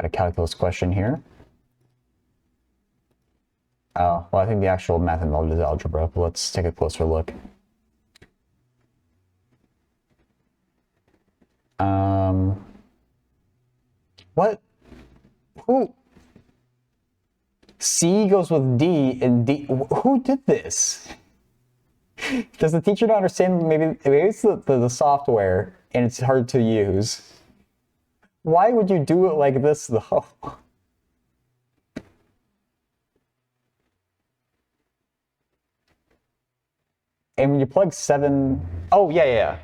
a calculus question here. Oh, well, I think the actual math involved is algebra, but let's take a closer look. What? Who? C goes with D, and D. Who did this? Does the teacher not understand? Maybe it's the software, and it's hard to use. Why would you do it like this, though? And when you plug 7... Oh, yeah.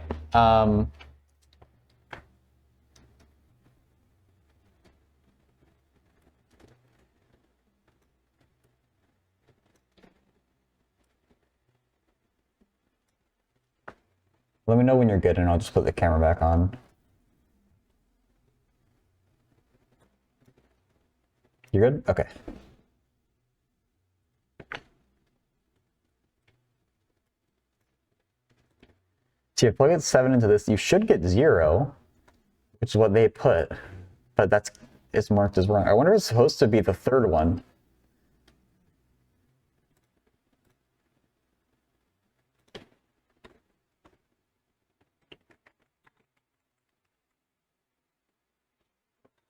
Let me know when you're good, and I'll just put the camera back on. You're good? Okay. So you plug 7 into this, you should get 0, which is what they put, but it's marked as wrong. I wonder if it's supposed to be the third one.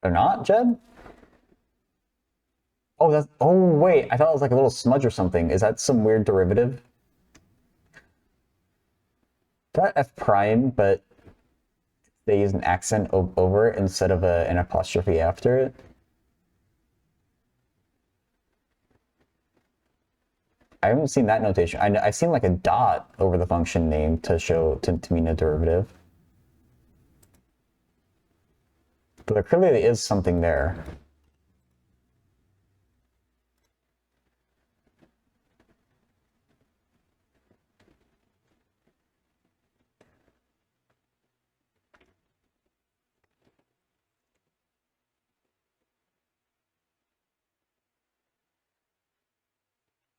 They're not, Jed? Oh, wait, I thought it was like a little smudge or something. Is that some weird derivative? That F prime, but they use an accent over it instead of an apostrophe after it. I haven't seen that notation. I've seen like a dot over the function name to mean a derivative. But there clearly is something there.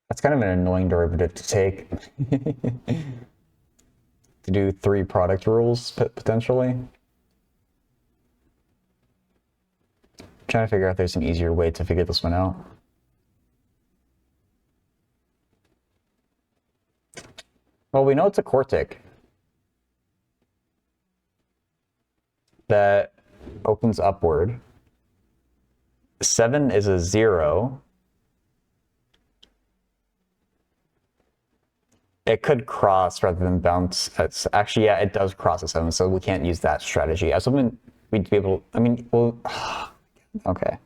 That's kind of an annoying derivative to take. To do 3 product rules, potentially. I'm trying to figure out if there's an easier way to figure this one out. Well, we know it's a quartic that opens upward. 7 is a 0. It could cross rather than bounce. Actually, yeah, it does cross a 7, so we can't use that strategy. I was hoping we'd be able... I mean, well... Okay.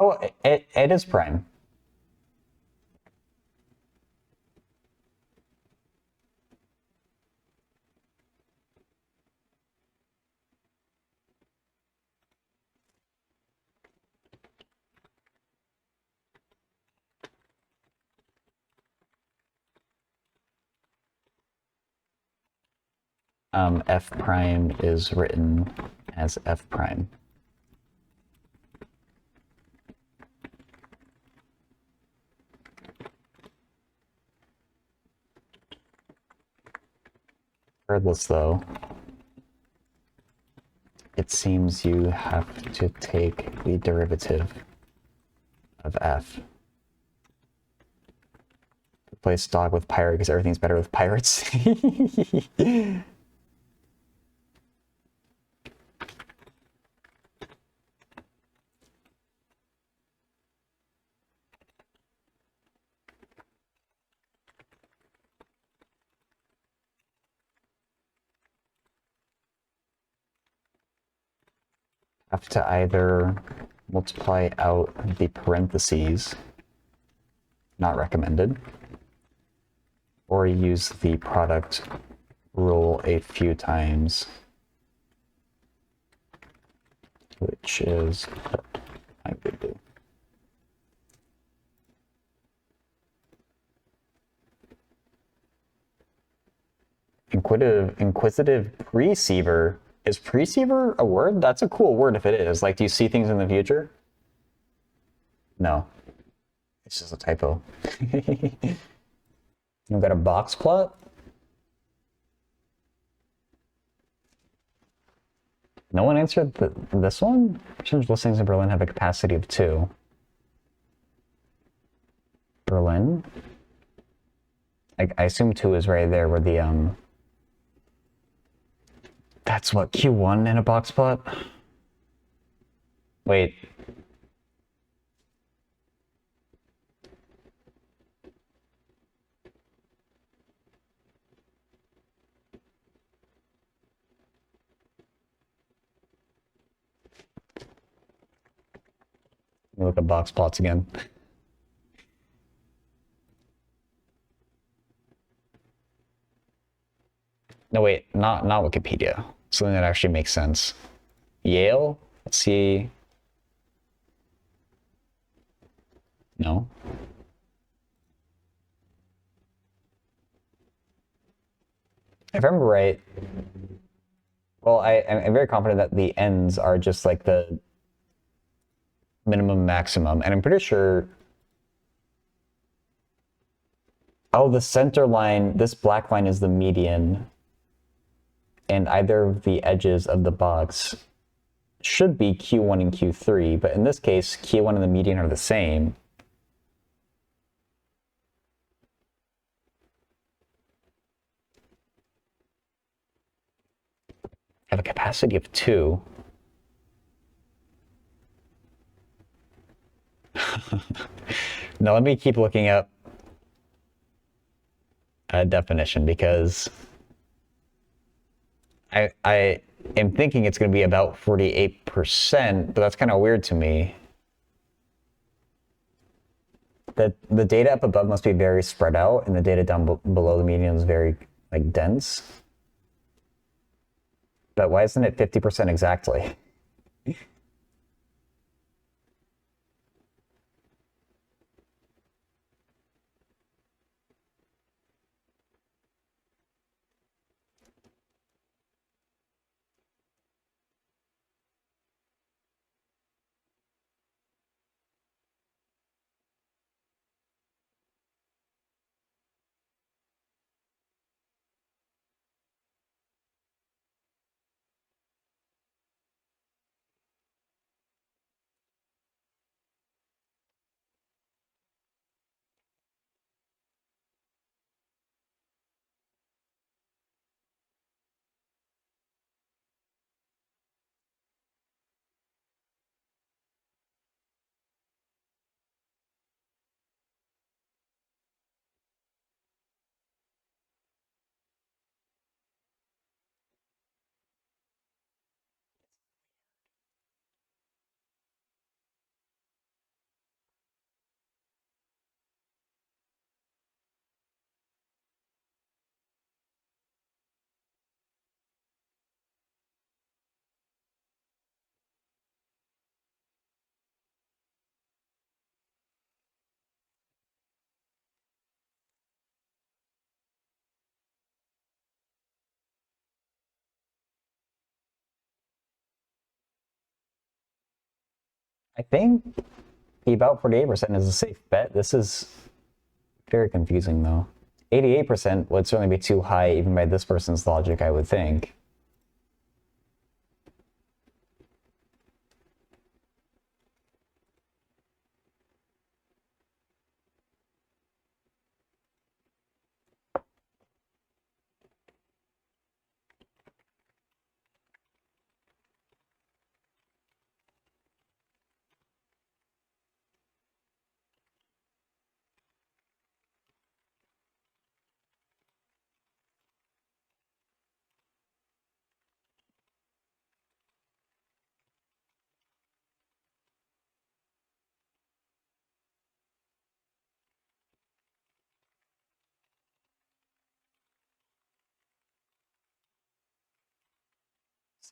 Oh, it is prime. F prime is written as F prime. Regardless, though, it seems you have to take the derivative of f. replace dog with pirate because everything's better with pirates. Have to either multiply out the parentheses, not recommended, or use the product rule a few times, which is what I would do. Inquisitive preceiver. Is preceiver a word? That's a cool word if it is. Like, do you see things in the future? No. It's just a typo. You've got a box plot? No one answered this one? Percentage listings in Berlin have a capacity of 2. Berlin? I assume 2 is right there where the, That's what, Q1 in a box plot? Wait. Let me look at box plots again. No, wait, not Wikipedia. Something that actually makes sense. Yale? Let's see. No. If I remember right, well, I'm very confident that the ends are just like the minimum maximum, and I'm pretty sure. Oh, the center line, this black line is the median, and either of the edges of the box should be Q1 and Q3, but in this case, Q1 and the median are the same. Have a capacity of 2. Now let me keep looking up a definition because I am thinking it's going to be about 48%, but that's kind of weird to me. The data up above must be very spread out, and the data down below the median is very like dense. But why isn't it 50% exactly? I think about 48% is a safe bet. This is very confusing though. 88% would certainly be too high even by this person's logic, I would think.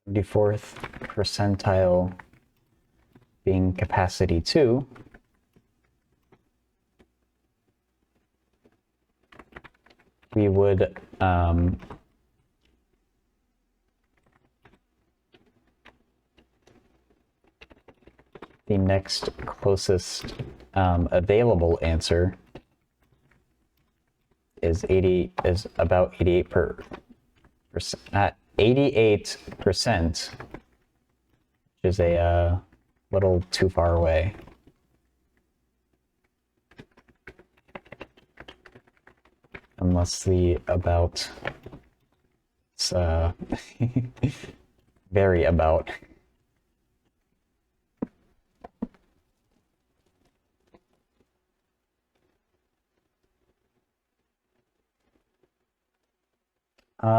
74th percentile being capacity 2, we would the next closest available answer is about 88%, which is a little too far away. Unless the about it's very about.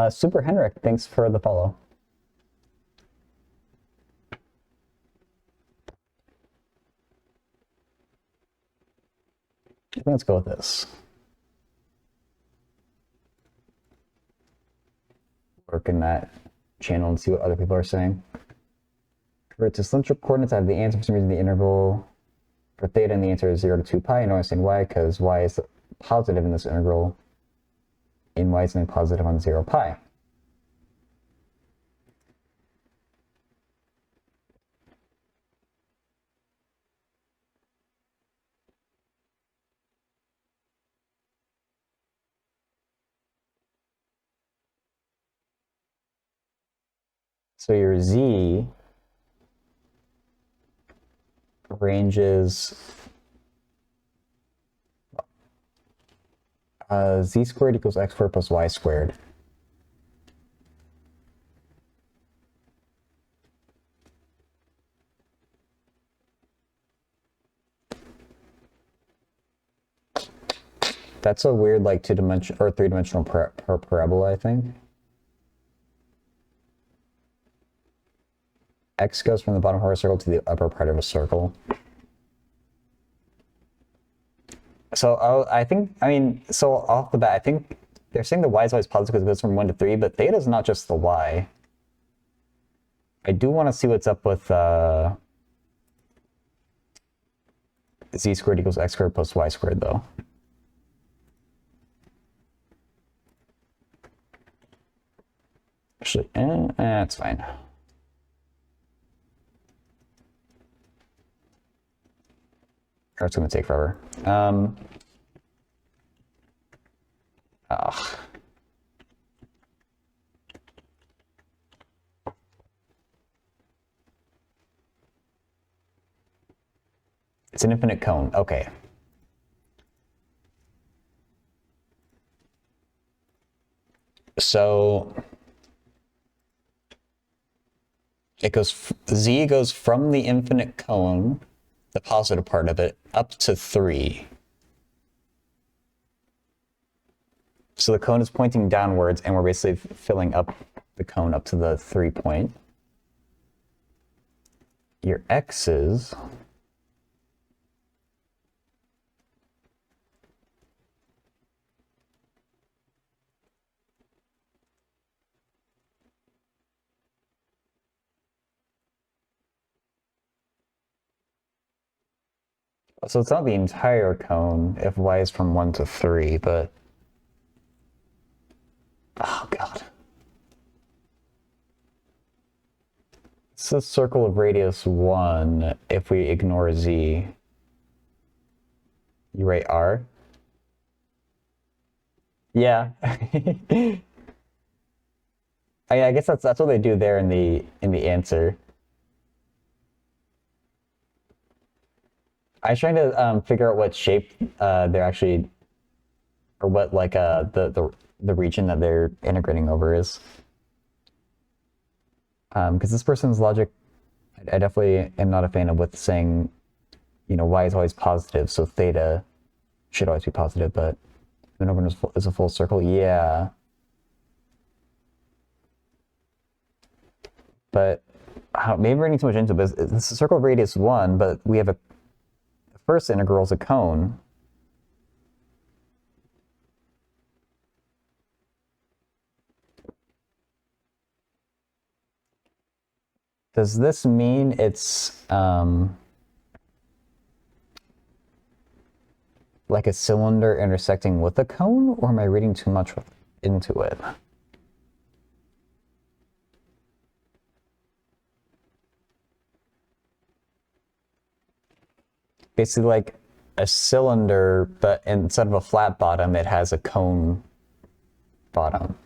Super Henrik, thanks for the follow. Let's go with this. Work in that channel and see what other people are saying. For its cylindrical coordinates, I have the answer for some reason the interval for theta, and the answer is 0 to 2 pi. I don't understand why, because y is positive in this integral, and y is only positive on 0 pi. So your z ranges z squared equals x squared plus y squared. That's a weird like 2-dimensional or 3-dimensional parabola, I think. X goes from the bottom part of a circle to the upper part of a circle. So so off the bat, I think they're saying the y is always positive because it goes from 1 to 3, but theta is not just the y. I do want to see what's up with z squared equals x squared plus y squared, though. Actually, that's fine. Or it's going to take forever. It's an infinite cone. Okay. So it goes, z goes from the infinite cone, the positive part of it, up to 3. So the cone is pointing downwards, and we're basically filling up the cone up to the 3 point. Your x's so it's not the entire cone if y is from 1 to 3, but oh god. It's a circle of radius 1 if we ignore z. You write r? Yeah. I guess that's what they do there in the answer. I was trying to figure out what shape they're actually, or what like the region that they're integrating over is. Because this person's logic, I definitely am not a fan of with saying, you know, y is always positive, so theta should always be positive, but whenever is a full circle, yeah. But maybe we're getting too much into this. It's a circle of radius 1, but we have the first integral is a cone. Does this mean it's like a cylinder intersecting with a cone, or am I reading too much into it? Basically like a cylinder, but instead of a flat bottom, it has a cone bottom.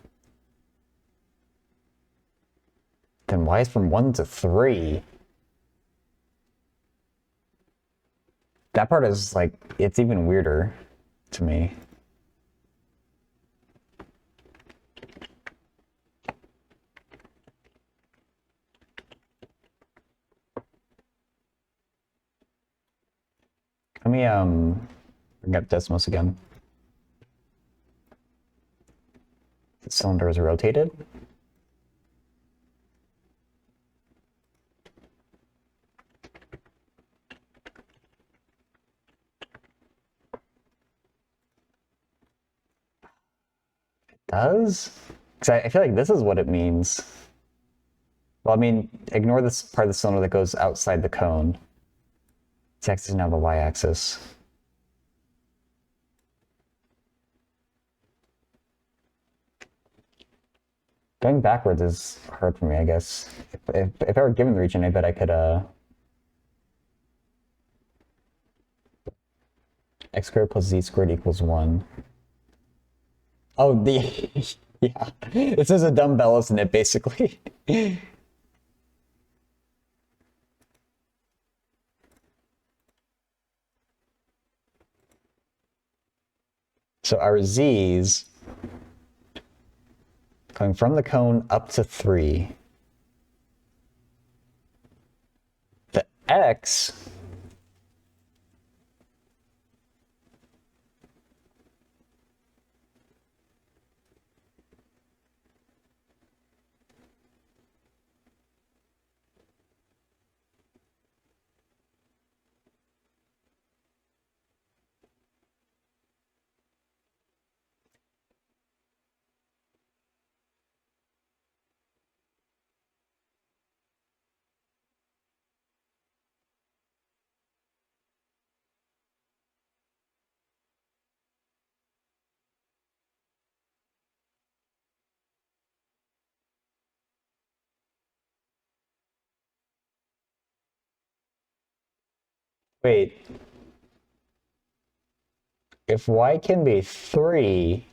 Then why is from 1 to 3? That part is like, it's even weirder to me. Let me bring up Desmos again. The cylinder is rotated. It does? Because I feel like this is what it means. Well, I mean, ignore this part of the cylinder that goes outside the cone. Its axis is now the y-axis. Going backwards is hard for me, I guess. If I were given the region, I bet I could, x squared plus z squared equals 1. Oh, yeah. This is a dumbbell, isn't it, basically? So our z's going from the cone up to 3. The x wait. If y can be 3,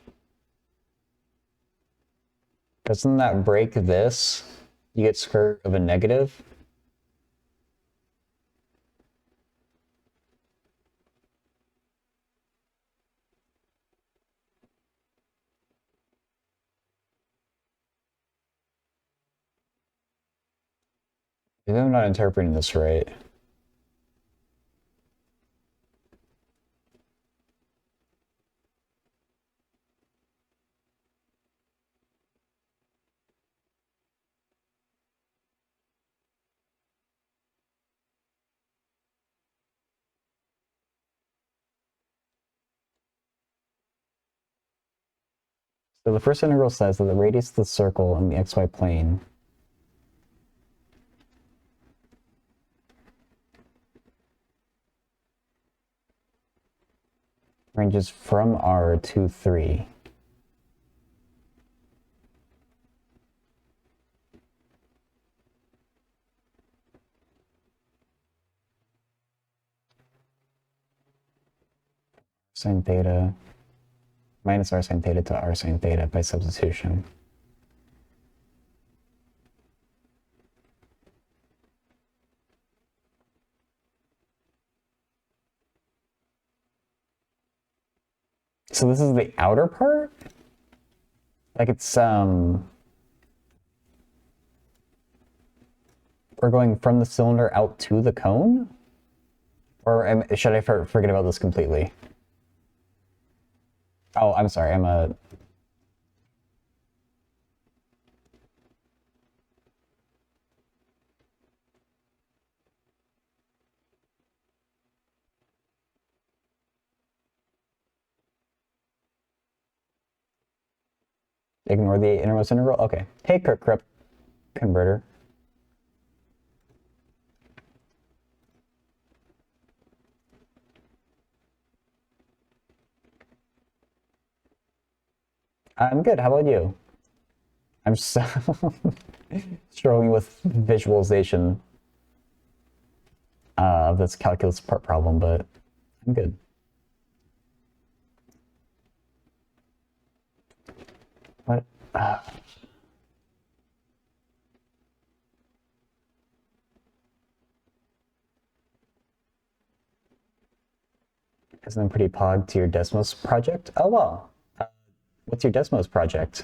doesn't that break this? You get square root of a negative? Maybe I'm not interpreting this right. So the first integral says that the radius of the circle in the xy plane ranges from r to 3. Sine theta minus r sine theta to r sine theta by substitution. So this is the outer part? Like it's, we're going from the cylinder out to the cone? Or should I forget about this completely? Oh, I'm sorry, ignore the innermost integral? Okay. Hey, Kirk converter. I'm good. How about you? I'm so struggling with visualization of this calculus part problem, but I'm good. What? Isn't it pretty pog to your Desmos project? Oh, well. What's your Desmos project?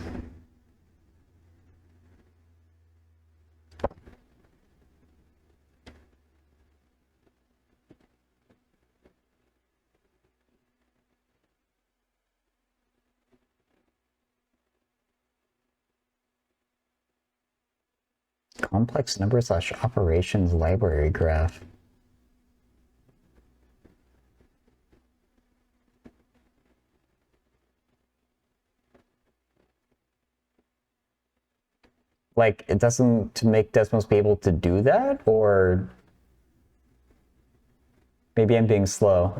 Complex number slash operations library graph. Like, it doesn't to make Desmos be able to do that, or maybe I'm being slow.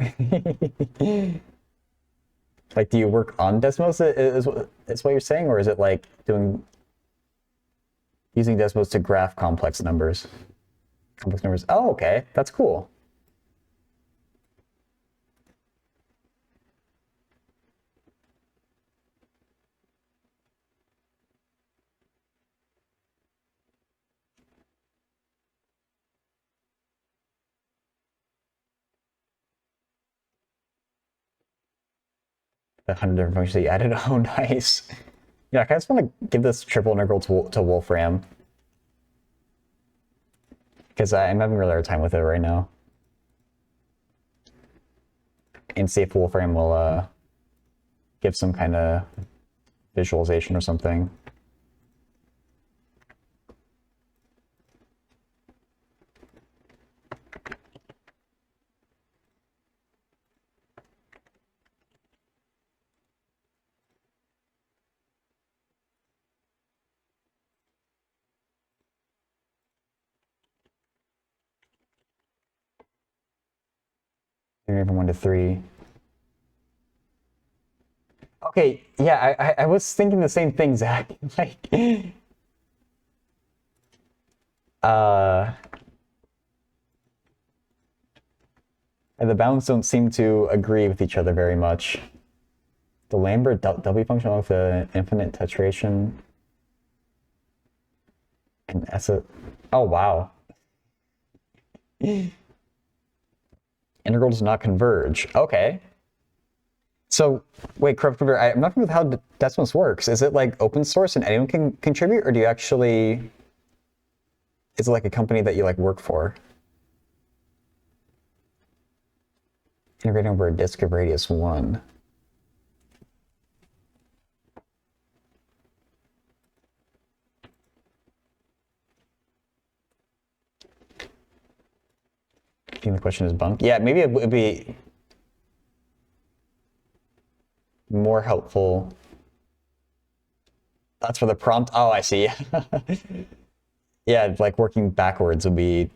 Like, do you work on Desmos? Is what you're saying, or is it like using Desmos to graph complex numbers? Complex numbers. Oh, okay, that's cool. The 100 different functions that you added. Oh, nice. Yeah, I just want to give this triple integral to Wolfram because I'm having a really hard time with it right now. And see if Wolfram will give some kind of visualization or something. From 1 to 3. Okay, yeah, I was thinking the same thing, Zach. Like, uh, the bounds don't seem to agree with each other very much. The Lambert W function with the infinite tetration and S. Oh wow. Integral does not converge. Okay. So wait, corrupt converter. I'm not familiar with how Desmos works. Is it like open source and anyone can contribute, or do you actually? Is it like a company that you like work for? Integrating over a disk of radius 1. I think the question is bunk. Yeah, maybe it would be more helpful. That's for the prompt. Oh, I see. Yeah, like working backwards would be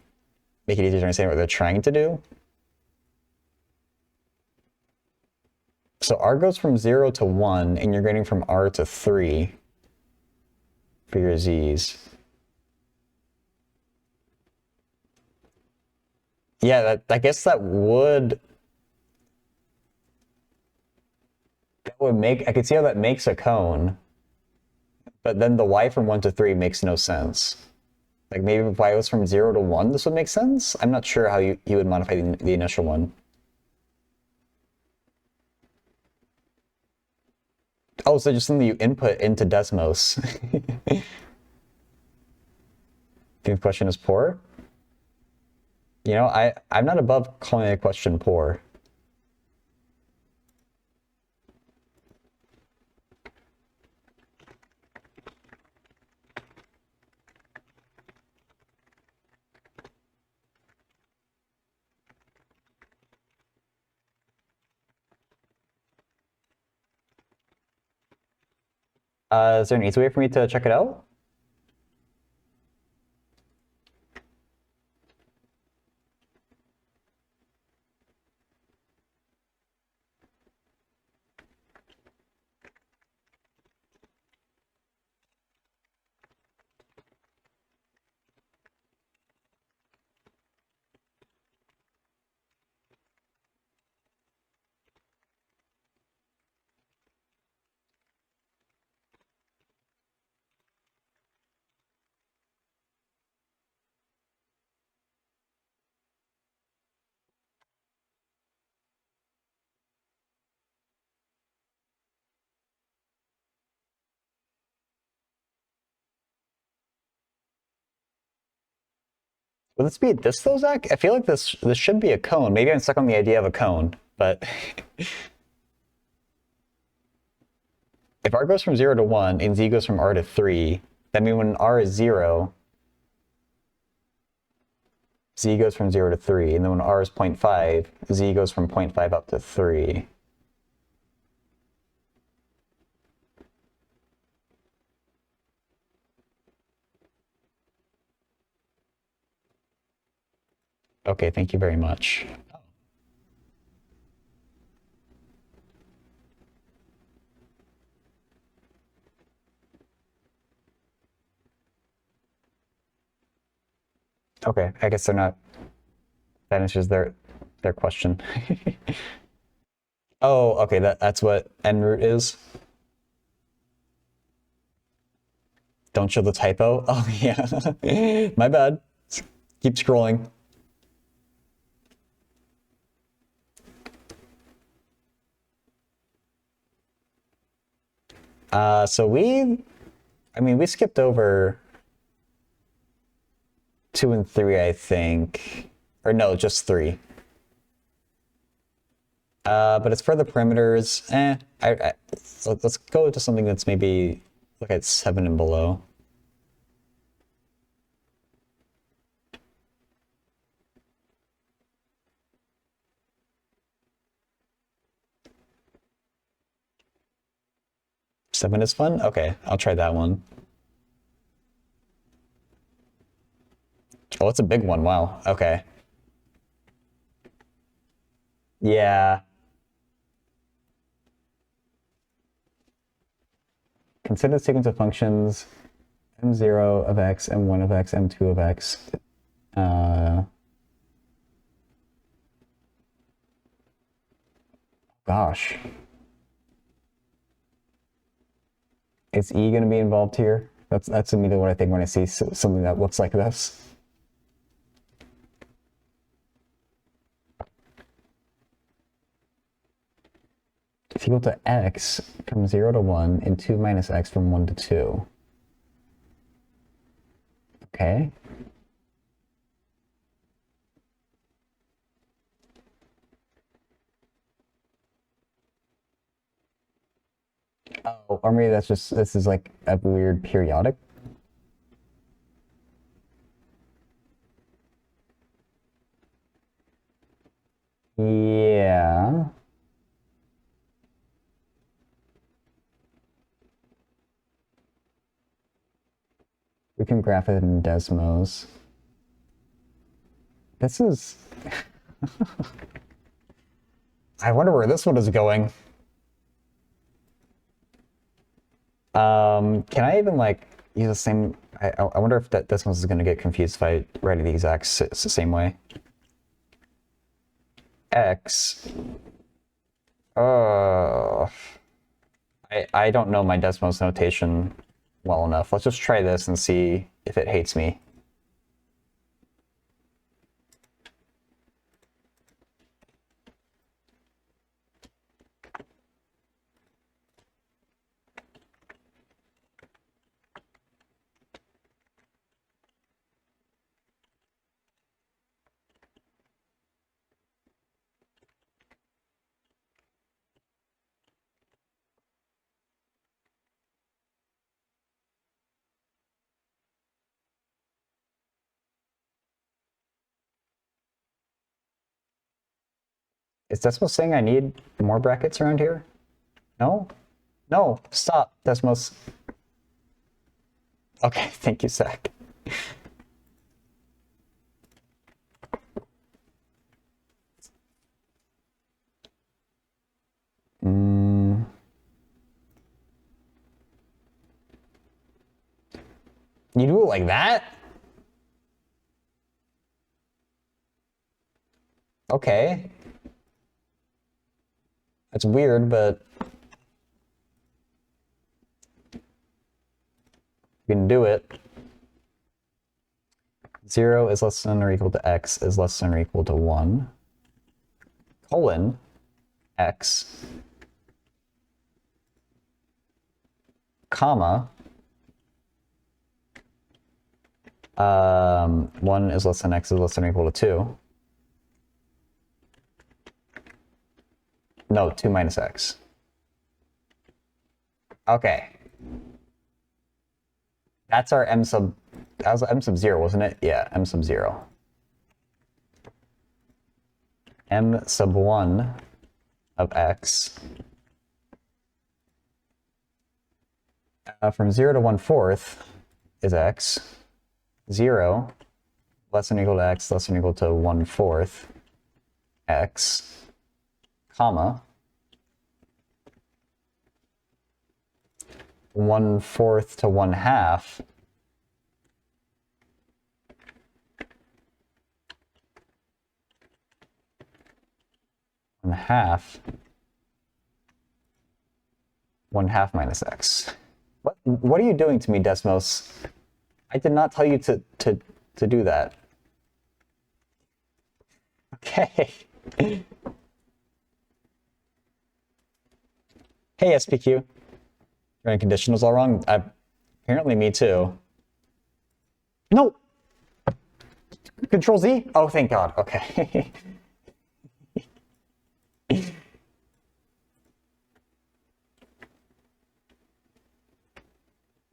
make it easier to understand what they're trying to do. So R goes from 0 to 1, and you're grading from R to 3 for your Z's. Yeah, I guess that would make, I could see how that makes a cone, but then the Y from 1 to 3 makes no sense. Like maybe if Y was from 0 to 1, this would make sense. I'm not sure how you would modify the initial one. Oh, so just something you input into Desmos. The question is poor. You know, I'm not above calling a question poor. Is there an easy way for me to check it out? Will this be this though, Zach? I feel like this should be a cone. Maybe I'm stuck on the idea of a cone, but if r goes from 0 to 1 and z goes from r to 3, that means when r is 0, z goes from 0 to 3, and then when r is 0.5, z goes from 0.5 up to 3. Okay, thank you very much. Okay, I guess they're not. That answers their question. Oh, okay, that's what en route is. Don't show the typo. Oh yeah, my bad. Keep scrolling. So we skipped over 2 and 3, I think. Or no, just 3. But it's for the perimeters. Let's go to something that's maybe look at 7 and below. Seven is fun? Okay, I'll try that one. Oh, it's a big one. Wow. Okay. Yeah. Consider the sequence of functions m0 of x, m1 of x, m2 of x. Gosh. Is E going to be involved here? That's immediately what I think when I see something that looks like this. It's equal to x from 0 to 1 and 2 minus x from 1 to 2. Okay. Oh, or maybe that's just, this is like a weird periodic. Yeah. We can graph it in Desmos. This is... I wonder where this one is going. Can I even like use the same? I wonder if this one is going to get confused if I write it the exact same way. X. I don't know my Desmos notation well enough. Let's just try this and see if it hates me. Is Desmos saying I need more brackets around here? No? No, stop, Desmos. Okay, thank you, Zach. You do it like that? Okay. That's weird, but you can do it. 0 is less than or equal to x is less than or equal to 1, colon, x, comma, 1 is less than x is less than or equal to 2. No, 2 minus x. Okay. That's our that was m sub 0, wasn't it? Yeah, m sub 0. M sub 1 of x from 0 to 1/4 is x. 0 less than or equal to x less than or equal to 1/4 x, comma 1/4 to 1/2 1/2 minus x. What are you doing to me, Desmos? I did not tell you to do that. Okay. Hey, SPQ. Running conditionals all wrong? Apparently me too. No! Control Z? Oh, thank God. Okay.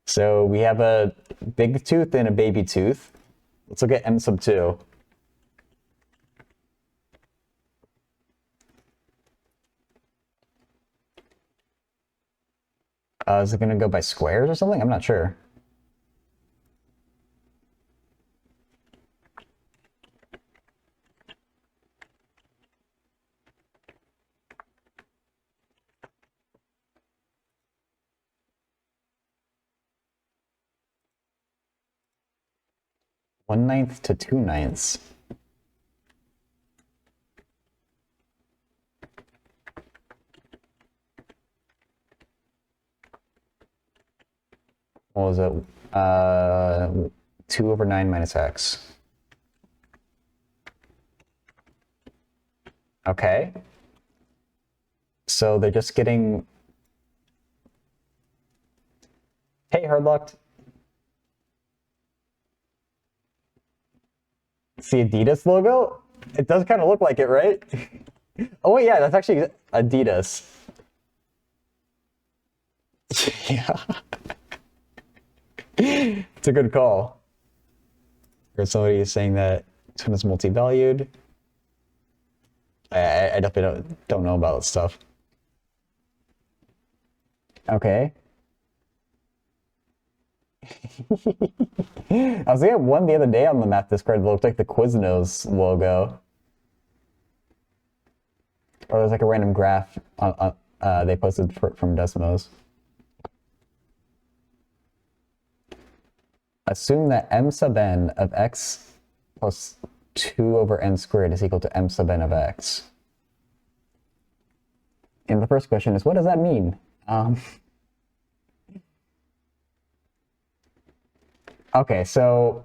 So we have a big tooth and a baby tooth. Let's look at m sub 2. Is it going to go by squares or something? I'm not sure. One ninth to 2/9. What was it? 2/9 minus x. Okay. So they're just getting... Hey, Hardlocked. See Adidas logo? It does kind of look like it, right? Oh wait, yeah, that's actually Adidas. Yeah. It's a good call. Or somebody is saying that this one is multi-valued. I definitely don't know about that stuff. Okay. I was looking at one the other day on the math Discord that looked like the Quiznos logo. Or there's like a random graph they posted from Desmos. Assume that m sub n of x plus 2/n² is equal to m sub n of x. And the first question is, what does that mean? Okay, so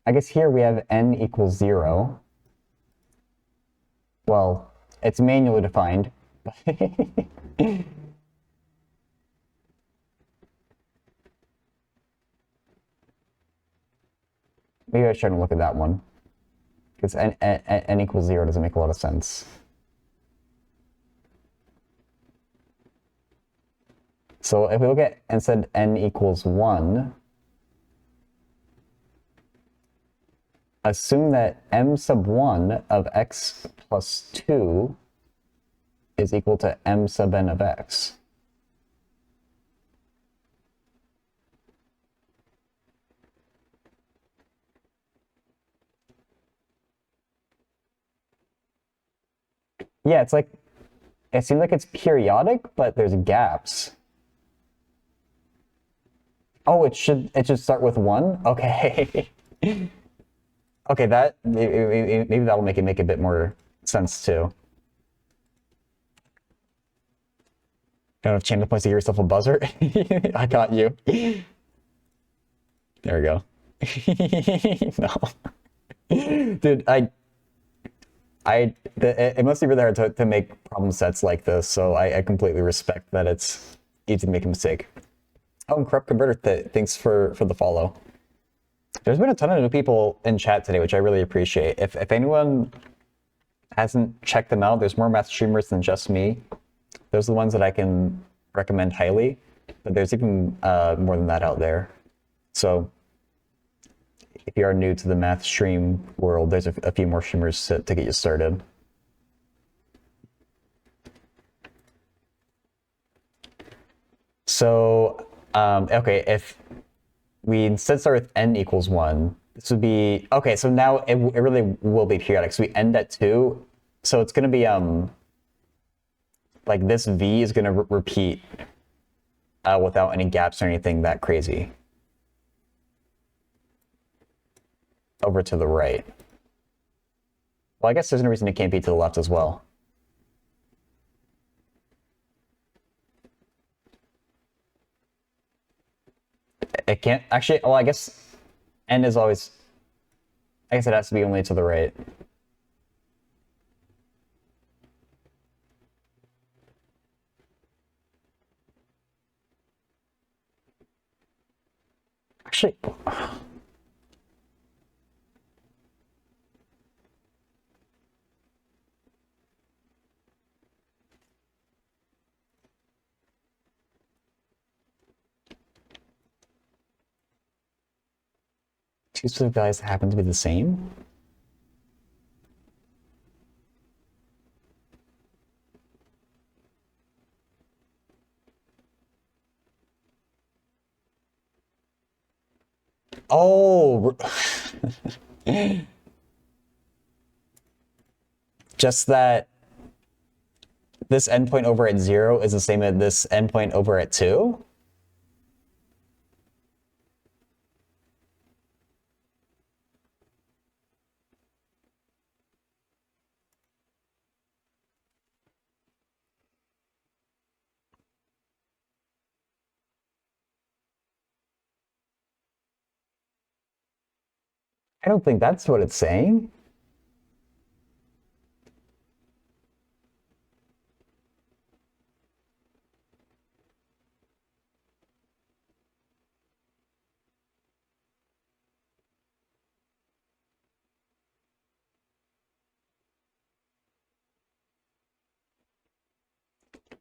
I guess here we have n equals 0. Well, it's manually defined. Maybe I shouldn't look at that one, because n equals 0 doesn't make a lot of sense. So if we look at instead n equals 1, assume that m sub 1 of x plus 2 is equal to m sub n of x. Yeah, it's like, it seems like it's periodic, but there's gaps. Oh, it should start with 1? Okay. Okay, that maybe that'll make a bit more sense too. Don't have channel points to give yourself a buzzer. I got you. There we go. No. Dude, it must be really hard to make problem sets like this, so I completely respect that it's easy to make a mistake. Oh, and Corrupt Converter, thanks for the follow. There's been a ton of new people in chat today, which I really appreciate. If anyone hasn't checked them out, there's more math streamers than just me. Those are the ones that I can recommend highly, but there's even more than that out there. So if you are new to the math stream world, there's a few more streamers to get you started. So, okay, if we instead start with n equals 1, this would be, okay, so now it really will be periodic. So we end at 2, so it's going to be, like this v is going to repeat without any gaps or anything that crazy. Over to the right. Well, I guess there's no reason it can't be to the left as well. It can't actually. Well, I guess n is always. I guess it has to be only to the right. Actually. Two specific values that happen to be the same? Oh! Just that this endpoint over at 0 is the same as this endpoint over at 2? I don't think that's what it's saying.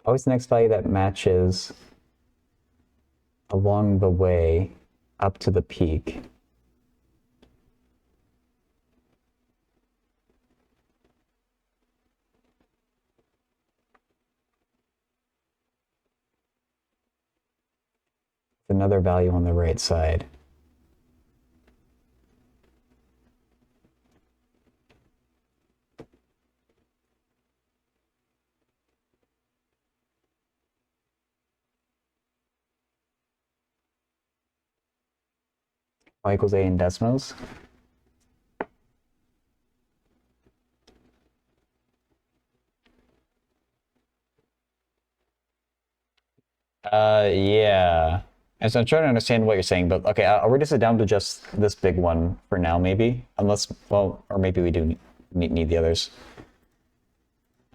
Always the next value that matches along the way up to the peak. Another value on the right side. Y equals A in decimals. Yeah. And so I'm trying to understand what you're saying, but okay, I'll reduce it down to just this big one for now, maybe. Unless, well, or maybe we do need the others.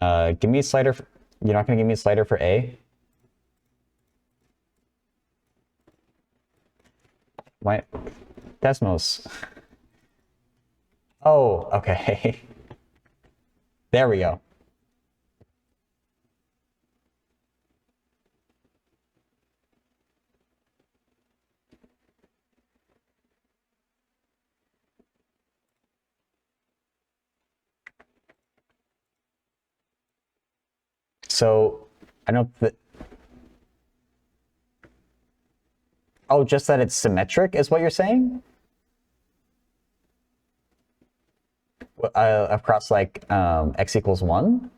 Give me a slider. You're not going to give me a slider for A? Why? Desmos. Oh, okay. There we go. So, I don't know if oh, just that it's symmetric is what you're saying? Across like x equals 1?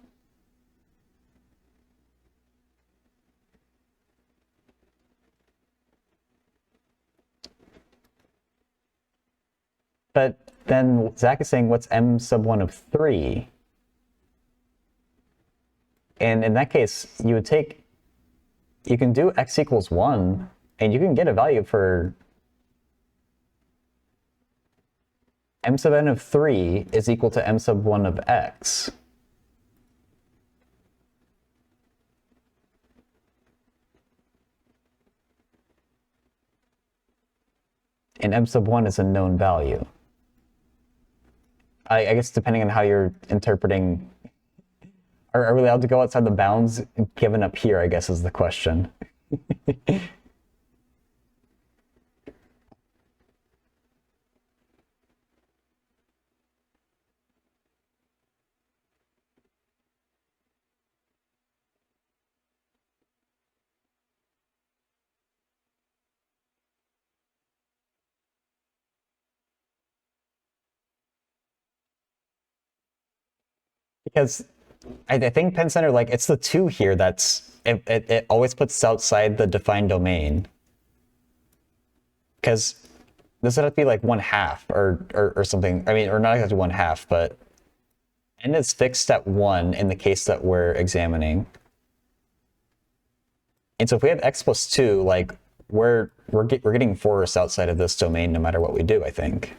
But then Zach is saying, what's m sub 1 of 3? And in that case, you can do x equals 1, and you can get a value for m sub n of 3 is equal to m sub 1 of x. and m sub 1 is a known value. I guess depending on how you're interpreting, are we allowed to go outside the bounds given up here, I guess is the question. Because I think Penn Center, like, it's the 2 here that's, it always puts outside the defined domain. Because this would have to be like 1/2 or something. I mean, or not exactly 1/2, but n is fixed at 1 in the case that we're examining. And so if we have x plus 2, like, we're getting forced outside of this domain no matter what we do, I think.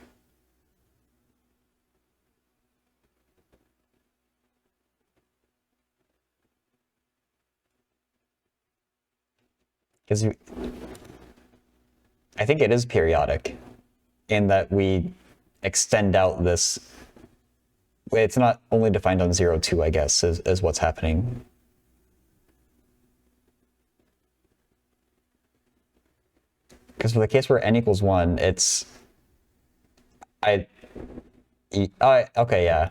Because I think it is periodic in that we extend out this. It's not only defined on 0, 2, I guess, is what's happening. Because for the case where n equals 1, it's... okay, yeah.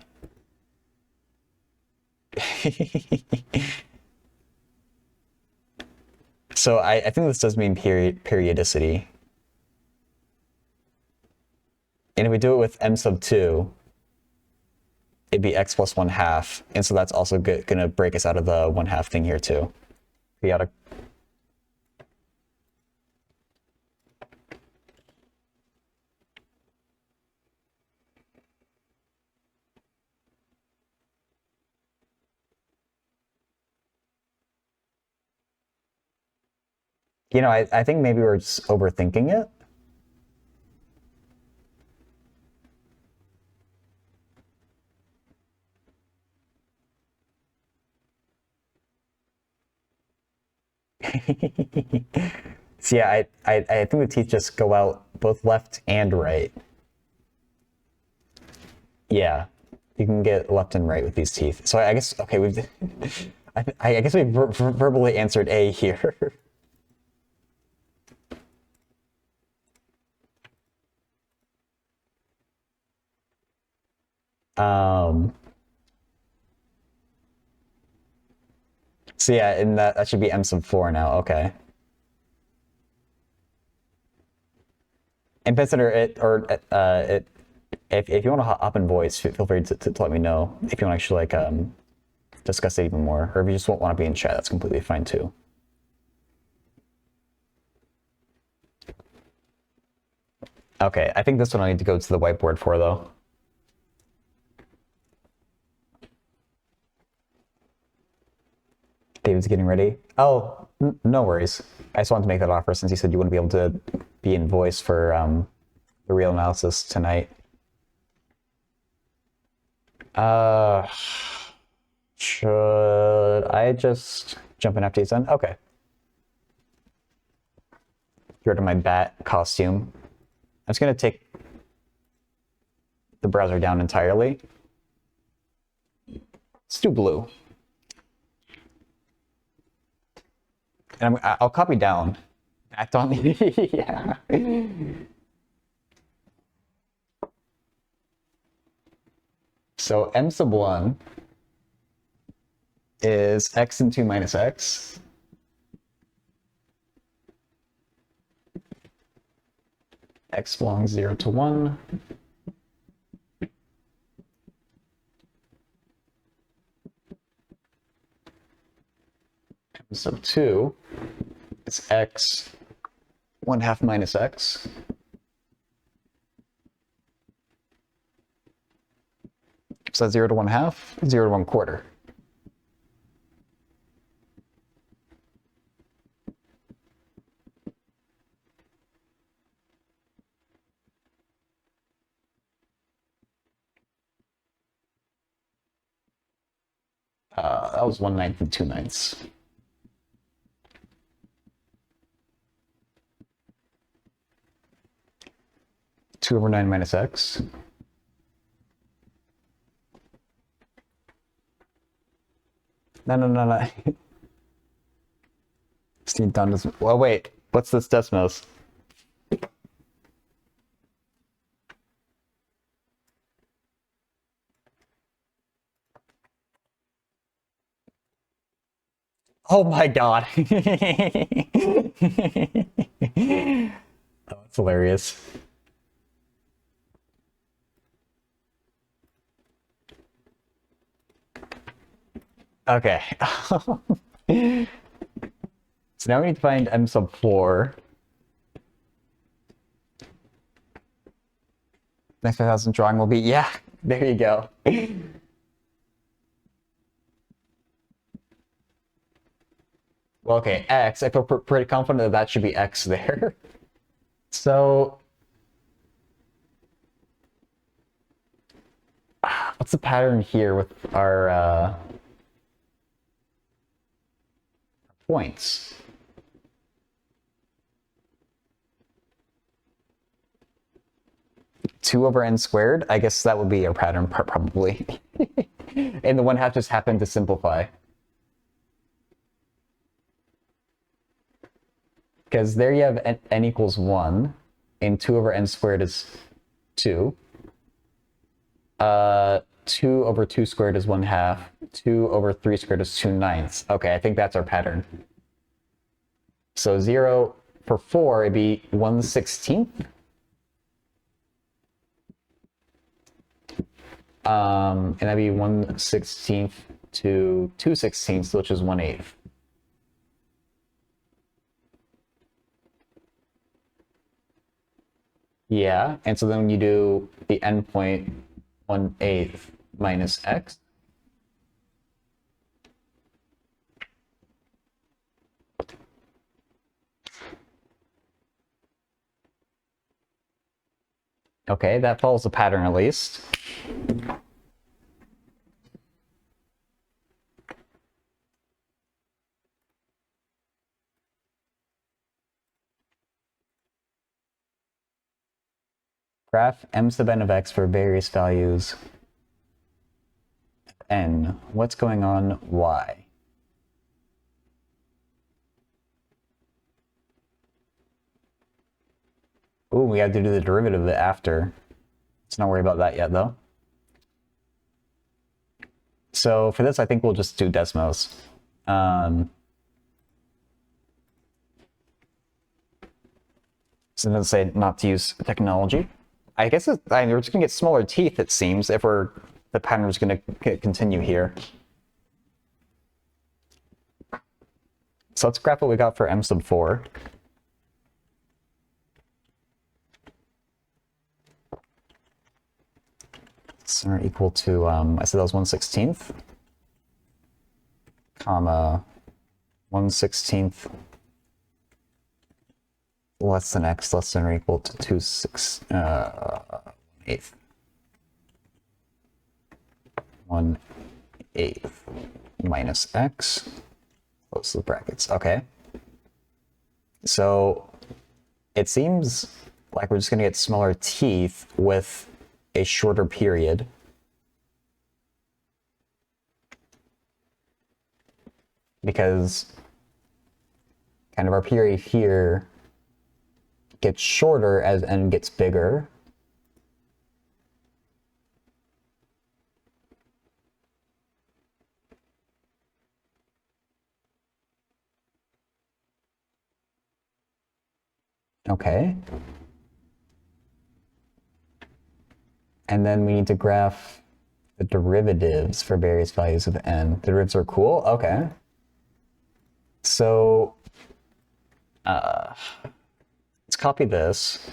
So I think this does mean periodicity. And if we do it with m sub 2, it'd be x plus 1/2. And so that's also going to break us out of the 1/2 thing here too. Periodic. You know, I think maybe we're just overthinking it. So yeah, I think the teeth just go out both left and right. Yeah, you can get left and right with these teeth. So I guess, okay, I guess we've verbally answered A here. So yeah, and that should be m sub 4 now. Okay. And consider it, or if you want to hop in voice, feel free to let me know if you want to actually like discuss it even more, or if you just won't want to be in chat, that's completely fine too. Okay, I think this one I need to go to the whiteboard for though. David's getting ready. Oh, no worries. I just wanted to make that offer since you said you wouldn't be able to be in voice for the real analysis tonight. Should I just jump in after he's done? Okay. Get rid of my bat costume. I'm just gonna take the browser down entirely. Let's do blue. And I'll copy down. Act on yeah. So m sub 1 is x and 2 minus x. X belongs 0 to 1. M sub 2 is x 1/2 minus x. So 0 to 1/2, 0 to 1/4. That was 1/9 and 2/9. 2 over 9 minus x. No. Steve done this. Well, wait. What's this Desmos? Oh my god. Oh, that's hilarious. Okay. So now we need to find m sub 4. Next 5,000 drawing will be, yeah, there you go. Well, okay, x, I feel pretty confident that that should be x there. So, what's the pattern here with our points? Two over n squared? I guess that would be our pattern, probably. And the 1/2 just happened to simplify. Because there you have n equals 1, and 2 over n squared is 2. 2 over 2 squared is 1/2. 2 over 3 squared is 2/9. Okay, I think that's our pattern. So 0 for 4, it'd be 1/16. And that'd be 1/16 to 2/16, which is 1/8. Yeah, and so then when you do the endpoint 1/8 minus x, okay, that follows the pattern at least. Graph m sub n of x for various values n. What's going on y? Ooh, we have to do the derivative of it after. Let's not worry about that yet, though. So for this, I think we'll just do Desmos. So it doesn't say not to use technology. I guess we're just gonna get smaller teeth, it seems, if the pattern is gonna continue here. So let's graph what we got for m sub 4. So equal to, I said that was 1/16, comma, 1/16 less than x less than or equal to 2/6 1/8 minus x, close the brackets. Okay. So it seems like we're just going to get smaller teeth with a shorter period. Because kind of our period here gets shorter as n gets bigger. Okay. And then we need to graph the derivatives for various values of n. The derivatives are cool? Okay. So, let's copy this.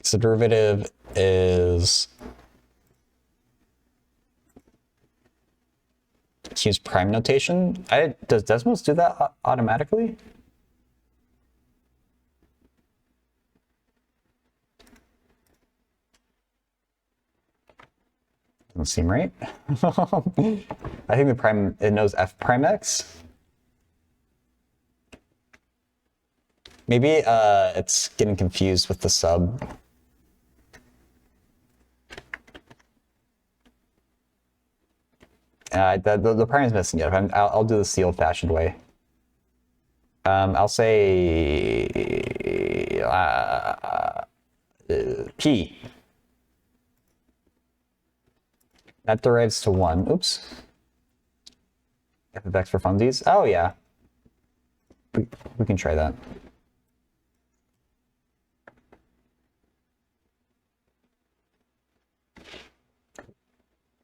So derivative is, let's use prime notation. Does Desmos do that automatically? Doesn't seem right. I think the prime, it knows f prime x. Maybe it's getting confused with the sub. The prime is missing it. I'll do this the old-fashioned way. I'll say P. That derives to 1. Oops. F of x for funsies. Oh, yeah. We can try that.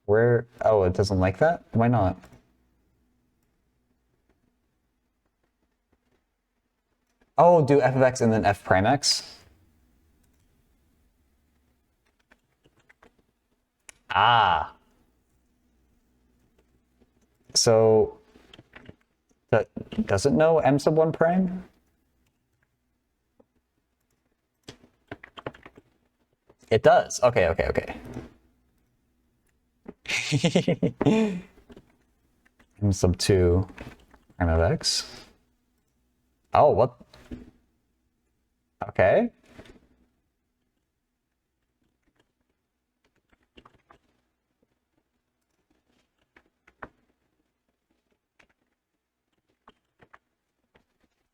Where? Oh, it doesn't like that? Why not? Oh, do f of x and then f prime x? Ah. So, that doesn't know m sub 1 prime? It does. Okay, okay, okay. M sub 2 prime of x. Oh, what? Okay.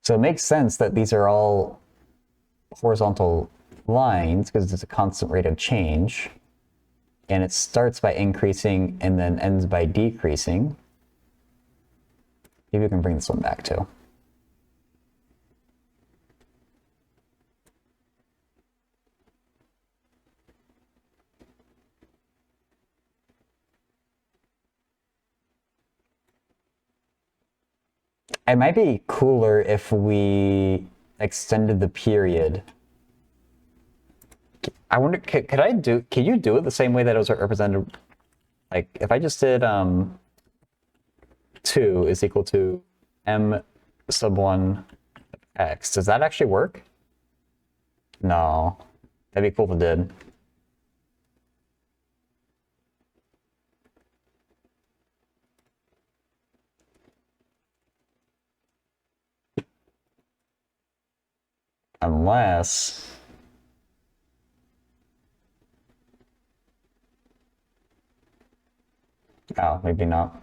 So it makes sense that these are all horizontal lines because it's a constant rate of change. And it starts by increasing and then ends by decreasing. Maybe we can bring this one back too. It might be cooler if we extended the period. I wonder, could you do it the same way that it was represented? Like, if I just did 2 is equal to m sub 1 x, does that actually work? No. That'd be cool if it did. Unless... Oh, maybe not.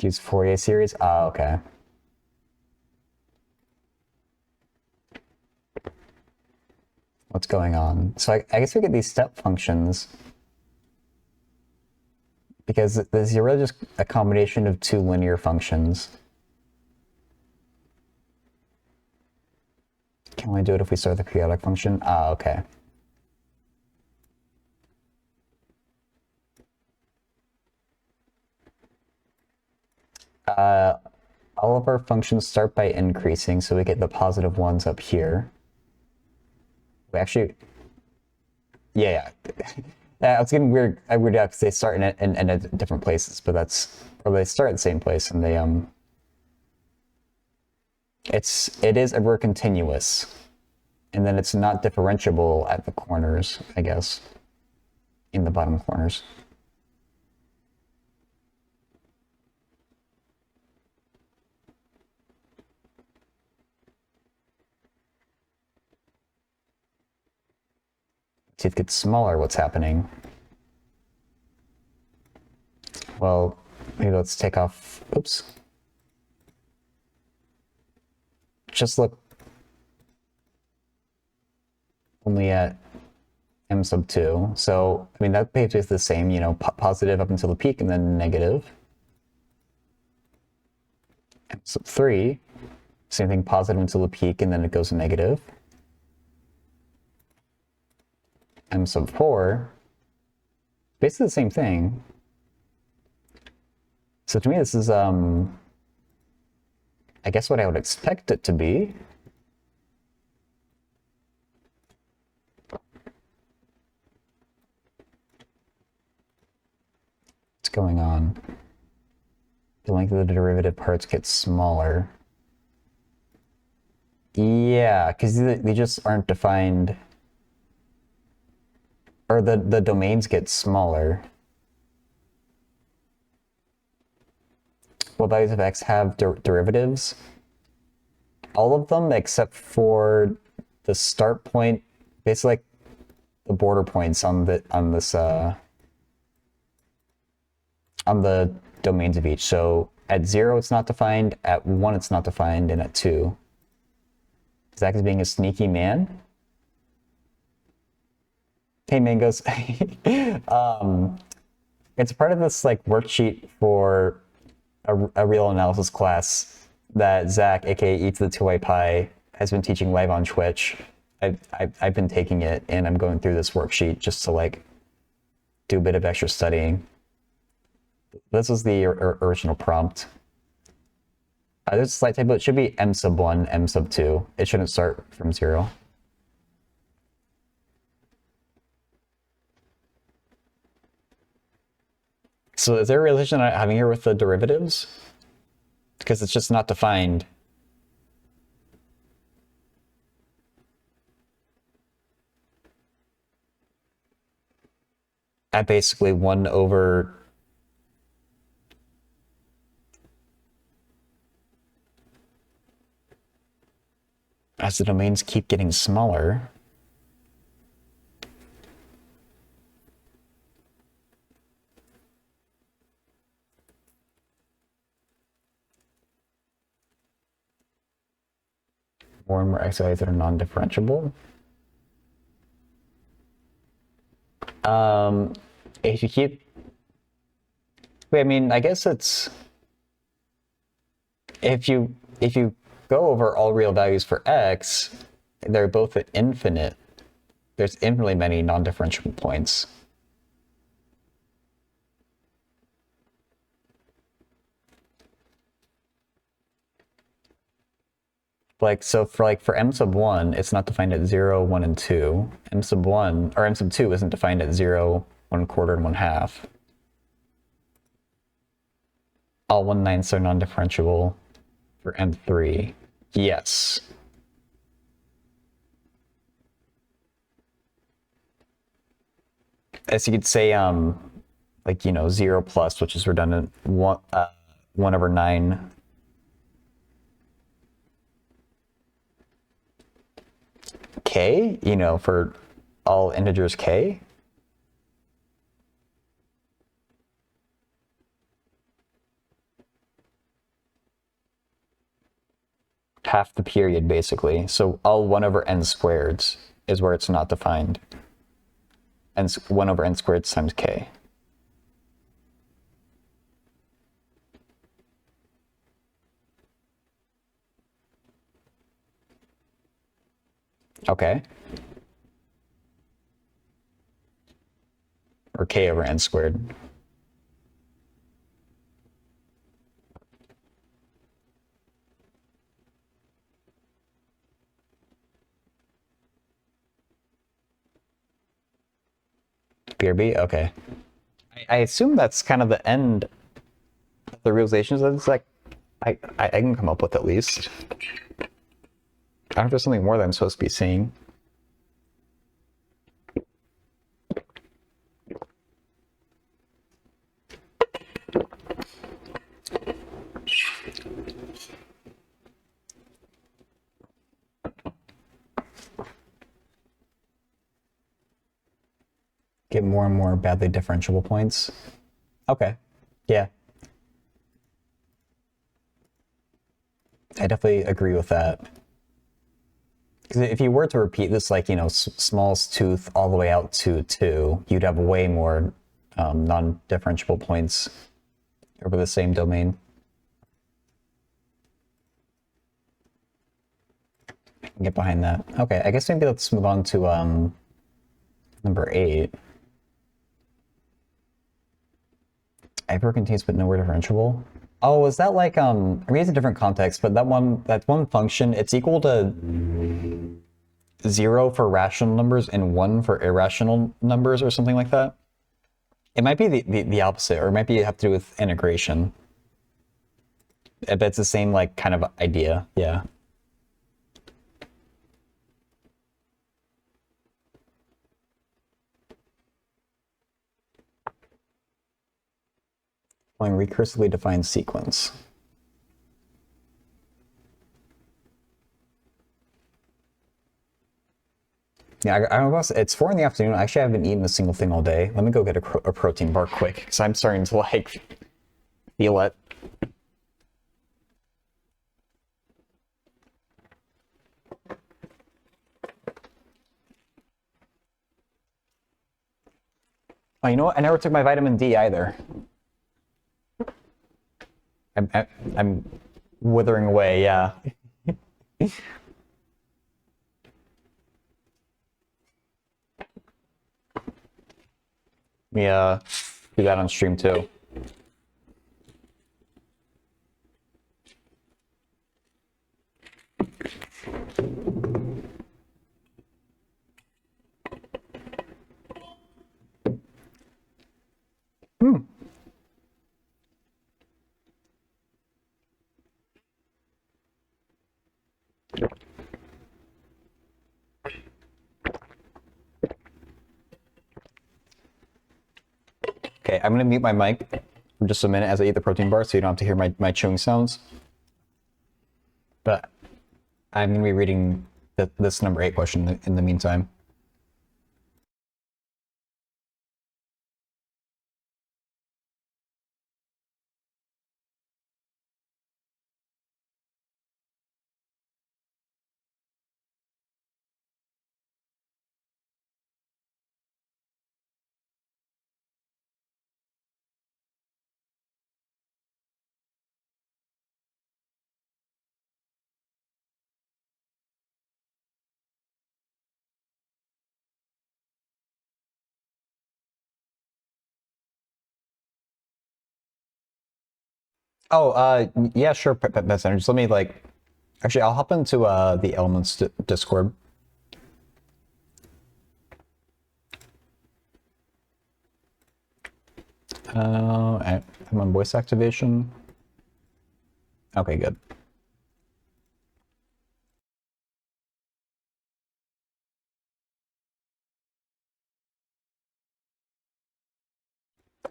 Use Fourier series? Oh, okay. What's going on? So I guess we get these step functions because this is really just a combination of 2 linear functions. Can we do it if we start the periodic function? Ah, okay. All of our functions start by increasing, so we get the positive ones up here. We actually... Yeah. It's getting weird. I weird out because they start in different places, but that's... Or they start at the same place, and they, it is ever continuous. And then it's not differentiable at the corners, I guess. In the bottom corners. See, if it gets smaller, what's happening? Well, maybe let's take off... Oops. Just look only at m sub 2. So, I mean, that behaves the same, you know, positive up until the peak and then negative. M sub 3, same thing, positive until the peak and then it goes negative. M sub 4, basically the same thing. So to me, this is, I guess what I would expect it to be. What's going on? The length of the derivative parts gets smaller. Yeah, because they just aren't defined. Or the domains get smaller. values of x have derivatives? All of them except for the start point, basically like the border points on the domains of each. So at 0 it's not defined, at 1 it's not defined, and at 2. Zach is being a sneaky man. Hey Mangoes. It's part of this like worksheet for a real analysis class that Zach, aka E to the 2y pi, has been teaching live on Twitch. I've been taking it, and I'm going through this worksheet just to like do a bit of extra studying. This was the original prompt. There's a slight typo. It should be m sub 1, m sub 2. It shouldn't start from 0. So is there a relation I'm having here with the derivatives? Because it's just not defined. At basically 1 over as the domains keep getting smaller. More and more x values that are non-differentiable. If you keep, I mean, I guess it's if you go over all real values for x, they're both at infinite. There's infinitely many non-differentiable points. Like, so for m sub 1, it's not defined at 0, 1, and 2. M sub 1, or m sub 2 isn't defined at 0, 1/4, and 1/2. All 1/9 are non-differentiable for m3. Yes. As you could say, like, 0 plus, which is redundant, 1 over 9. K, for all integers k. Half the period, basically. So all 1 over n squareds is where it's not defined. And 1 over n squared times k. Okay. Or k over n squared. BRB? Okay. I assume that's kind of the end of the realizations that it's like I can come up with at least. I don't know if there's something more that I'm supposed to be seeing. Get more and more badly differentiable points. Okay. Yeah. I definitely agree with that. Because if you were to repeat this, like, smallest tooth all the way out to 2, you'd have way more non-differentiable points over the same domain. I can get behind that. Okay, I guess maybe let's move on to number 8. Ever contains but nowhere differentiable. Oh, is that like I mean, it's a different context, but that one function, it's equal to 0 for rational numbers and 1 for irrational numbers or something like that. It might be the opposite, or it might have to do with integration. But it's the same like kind of idea, yeah. Recursively defined sequence. Yeah, it's 4 in the afternoon. Actually, I haven't eaten a single thing all day. Let me go get a protein bar quick, because I'm starting to like feel it. Oh, you know what? I never took my vitamin D either. I'm withering away. Yeah. We do that on stream too. Okay, I'm gonna mute my mic for just a minute as I eat the protein bar, so you don't have to hear my chewing sounds. But I'm gonna be reading this number 8 question in the meantime. Oh, yeah, sure, Messenger. Just let me like, actually, I'll hop into the Elements Discord. I'm on voice activation. Okay, good.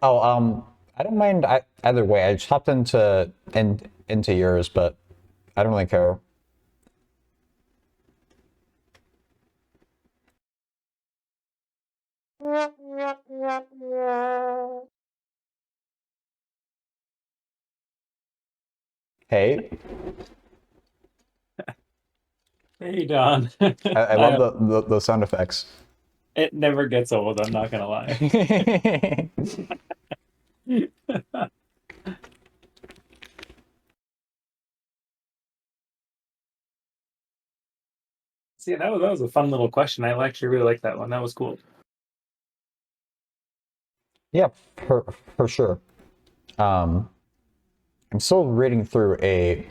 Oh, I don't mind either way. I just hopped into yours, but I don't really care. Hey, Hey, Don. I love the sound effects. It never gets old, I'm not gonna lie. See, that was a fun little question. I actually really like that one. That was cool. Yeah, for sure. I'm still reading through a.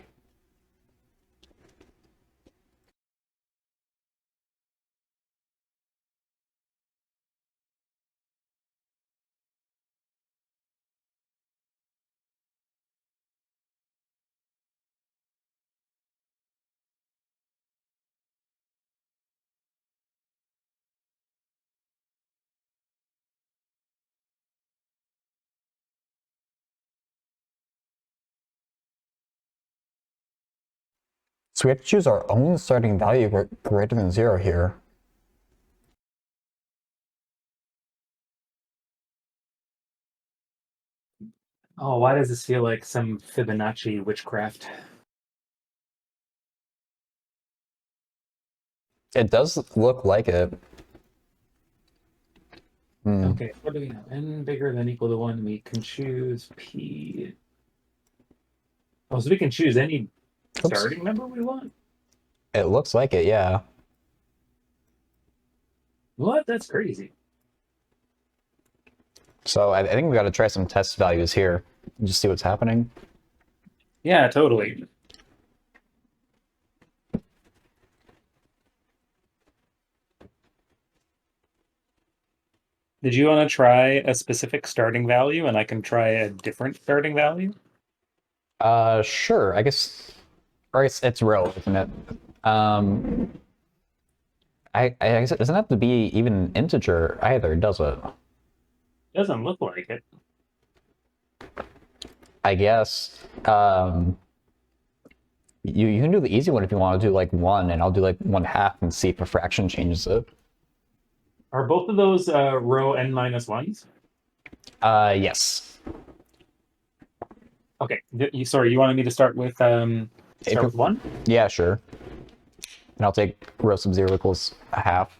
So we have to choose our own starting value greater than 0 here. Oh, why does this feel like some Fibonacci witchcraft? It does look like it. Okay, what do we know? N bigger than equal to 1, we can choose P. Oh, so we can choose any starting number we want? It looks like it, yeah. What? That's crazy. So I think we got to try some test values here and just see what's happening. Yeah, totally. Did you want to try a specific starting value and I can try a different starting value? Sure. I guess, or it's row, isn't it? I guess it doesn't have to be even an integer either, does it? Doesn't look like it. I guess. You can do the easy one if you want to do like 1, and I'll do like 1/2 and see if a fraction changes it. Are both of those row n minus ones? Yes. Okay. Sorry, you wanted me to start with one? Yeah, sure. And I'll take row sub 0 equals a half.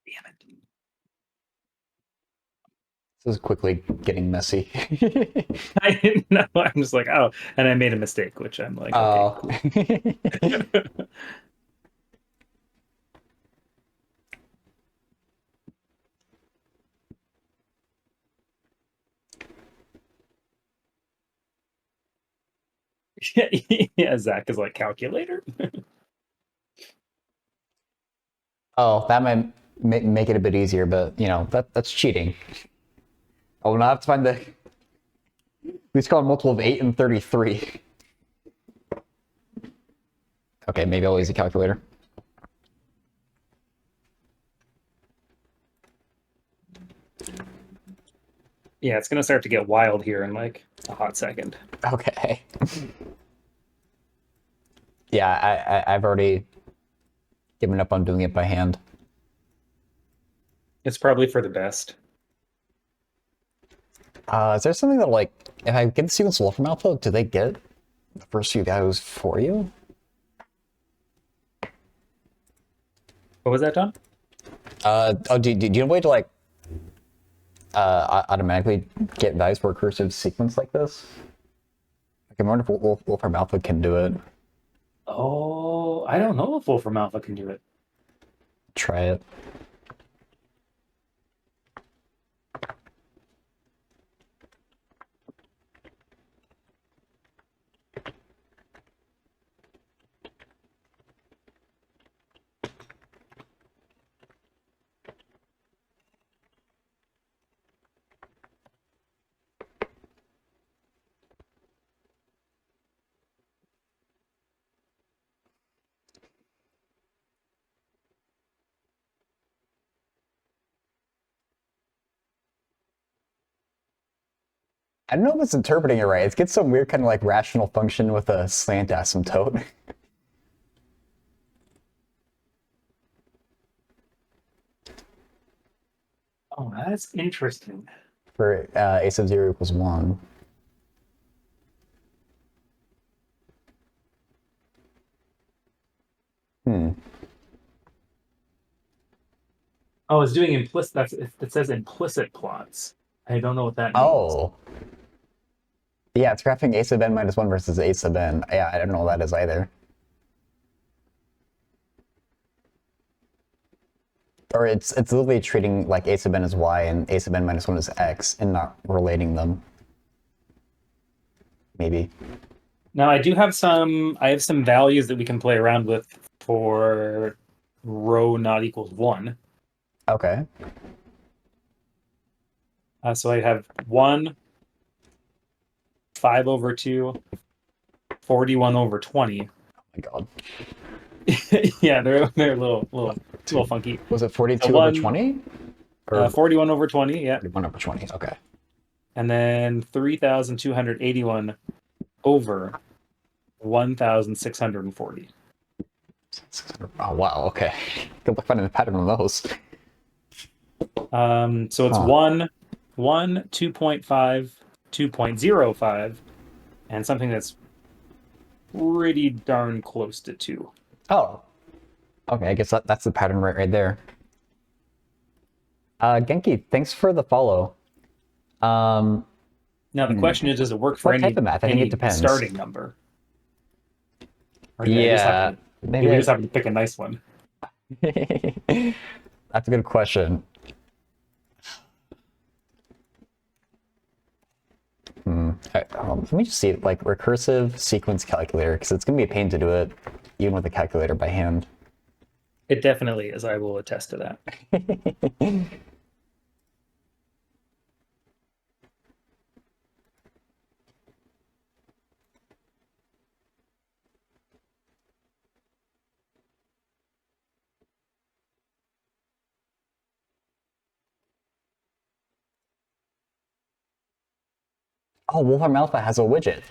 Damn it. This is quickly getting messy. I didn't know. I'm just like, oh, and I made a mistake, which I'm like, okay, Oh. cool. Yeah, Zach is like calculator. Oh, that might make it a bit easier, but you know, that's cheating. Oh, now I have to find the least common multiple of 8 and 33. Okay, maybe I'll use a calculator. Yeah, it's gonna start to get wild here in like a hot second. Okay. Yeah, I've already given up on doing it by hand. It's probably for the best. Is there something that, like, if I get the sequence of Wolfram Alpha, do they get the first few values for you? What was that, Tom? Do you have a way to, like, automatically get values for a recursive sequence like this? Like, I wonder if Wolfram Alpha can do it. Oh, I don't know if Wolfram Alpha can do it. Try it. I don't know if it's interpreting it right. It gets some weird kind of like rational function with a slant asymptote. Oh, that's interesting. For a sub 0 equals 1. Hmm. Oh, it's doing implicit. It says implicit plots. I don't know what that means. Oh. Yeah, it's graphing a sub n minus 1 versus a sub n. Yeah, I don't know what that is either. Or it's literally treating like a sub n as y and a sub n minus 1 as x and not relating them. Maybe. Now I do have some. I have some values that we can play around with for row not equals 1. Okay. So I have 1, 5 over 2, 41 over 20. Oh my god. Yeah, they're a little funky. Was it 42 So over 20? Or 41 over 20, yeah. 41 over 20, okay. And then 3,281 over 1,640. Oh wow, okay. Good luck finding a pattern on those. So it's 1, 2.5, 2.05, and something that's pretty darn close to 2. Oh. Okay, I guess that's the pattern right there. Genki, thanks for the follow. Now the question is, does it work for What type of math? I think it depends. starting number? Or Yeah. do we just have to pick a nice one? That's a good question. Let me just see it like recursive sequence calculator because it's gonna be a pain to do it even with a calculator by hand. It definitely is. I will attest to that. Oh, Wolfram Alpha has a widget.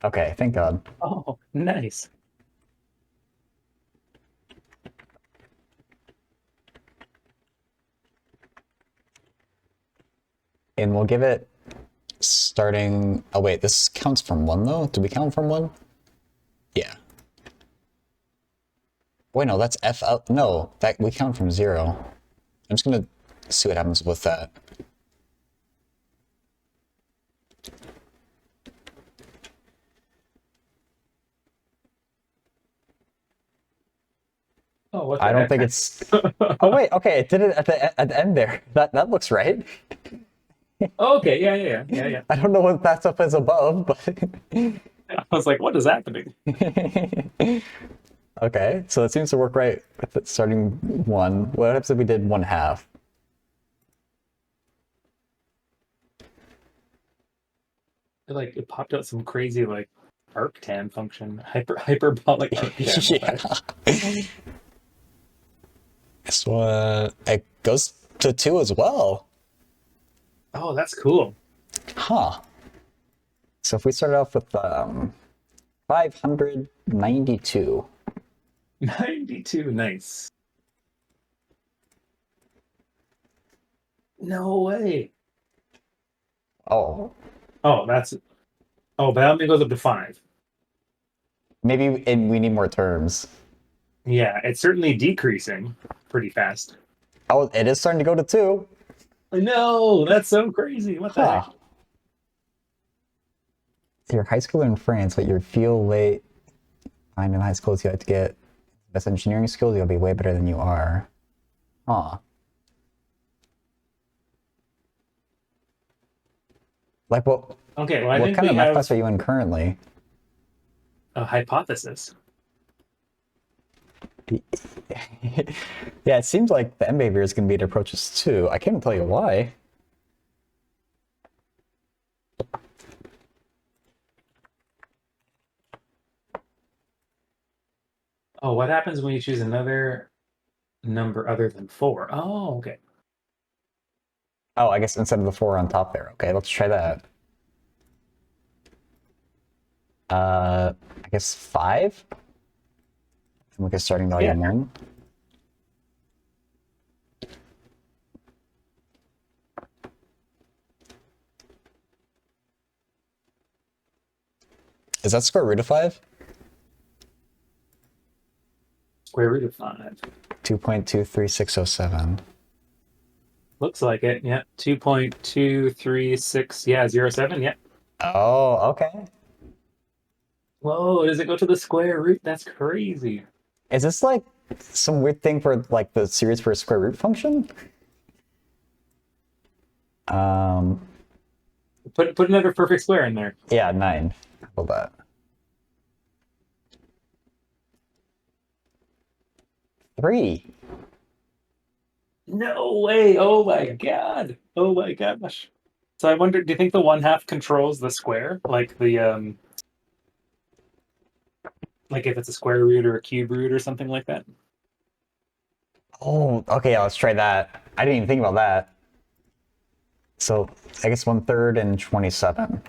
Okay, thank God. Oh, nice. And we'll give it starting. Oh wait, this counts from 1 though. Do we count from 1? Yeah. Wait, no, that's F out. No, that we count from 0. I'm just gonna see what happens with that. Oh, what I the don't heck? think it's. Oh wait, okay, it did it at the end there. That looks right. Oh, okay, yeah. I don't know what that stuff is above, but I was like, what is happening? okay, so it seems to work right with it starting 1. What happens if we did 1/2? It popped out some crazy like arctan function, hyperbolic arctan effect. This one it goes to 2 as well. Oh, that's cool. Huh. So if we start off with 592. 92, nice. No way. Oh, Oh, that's oh, but that only goes up to 5. maybe we need more terms. Yeah, it's certainly decreasing pretty fast. Oh, it is starting to go to 2. No, that's so crazy. What the heck? Huh. You're high schooler in France, but you feel late behind in high school, so you have to get best engineering skills, you'll be way better than you are. Huh. Like Okay, well, I what think kind we of math have class are you in currently? a hypothesis. Yeah, it seems like the M behavior is going to be at approaches too. I can't even tell you why. Oh, what happens when you choose another number other than 4? Oh, okay. Oh, I guess instead of the 4 on top there. Okay, let's try that. I guess 5? And we get starting value Yeah. 1. Is that square root of 5? Square root of 5. 2.23607. Looks like it. Yeah. 2.236. Yeah, 07. Yeah. Oh, okay. Whoa, does it go to the square root? That's crazy. Is this like some weird thing for like the series for a square root function? Um, Put another perfect square in there. yeah, 9. How about that? 3. No way. Oh my god. Oh my gosh. So I wonder, do you think the 1/2 controls the square? Like if it's a square root or a cube root or something like that? Oh, okay, yeah, let's try that. I didn't even think about that. So I guess 1/3 and 27.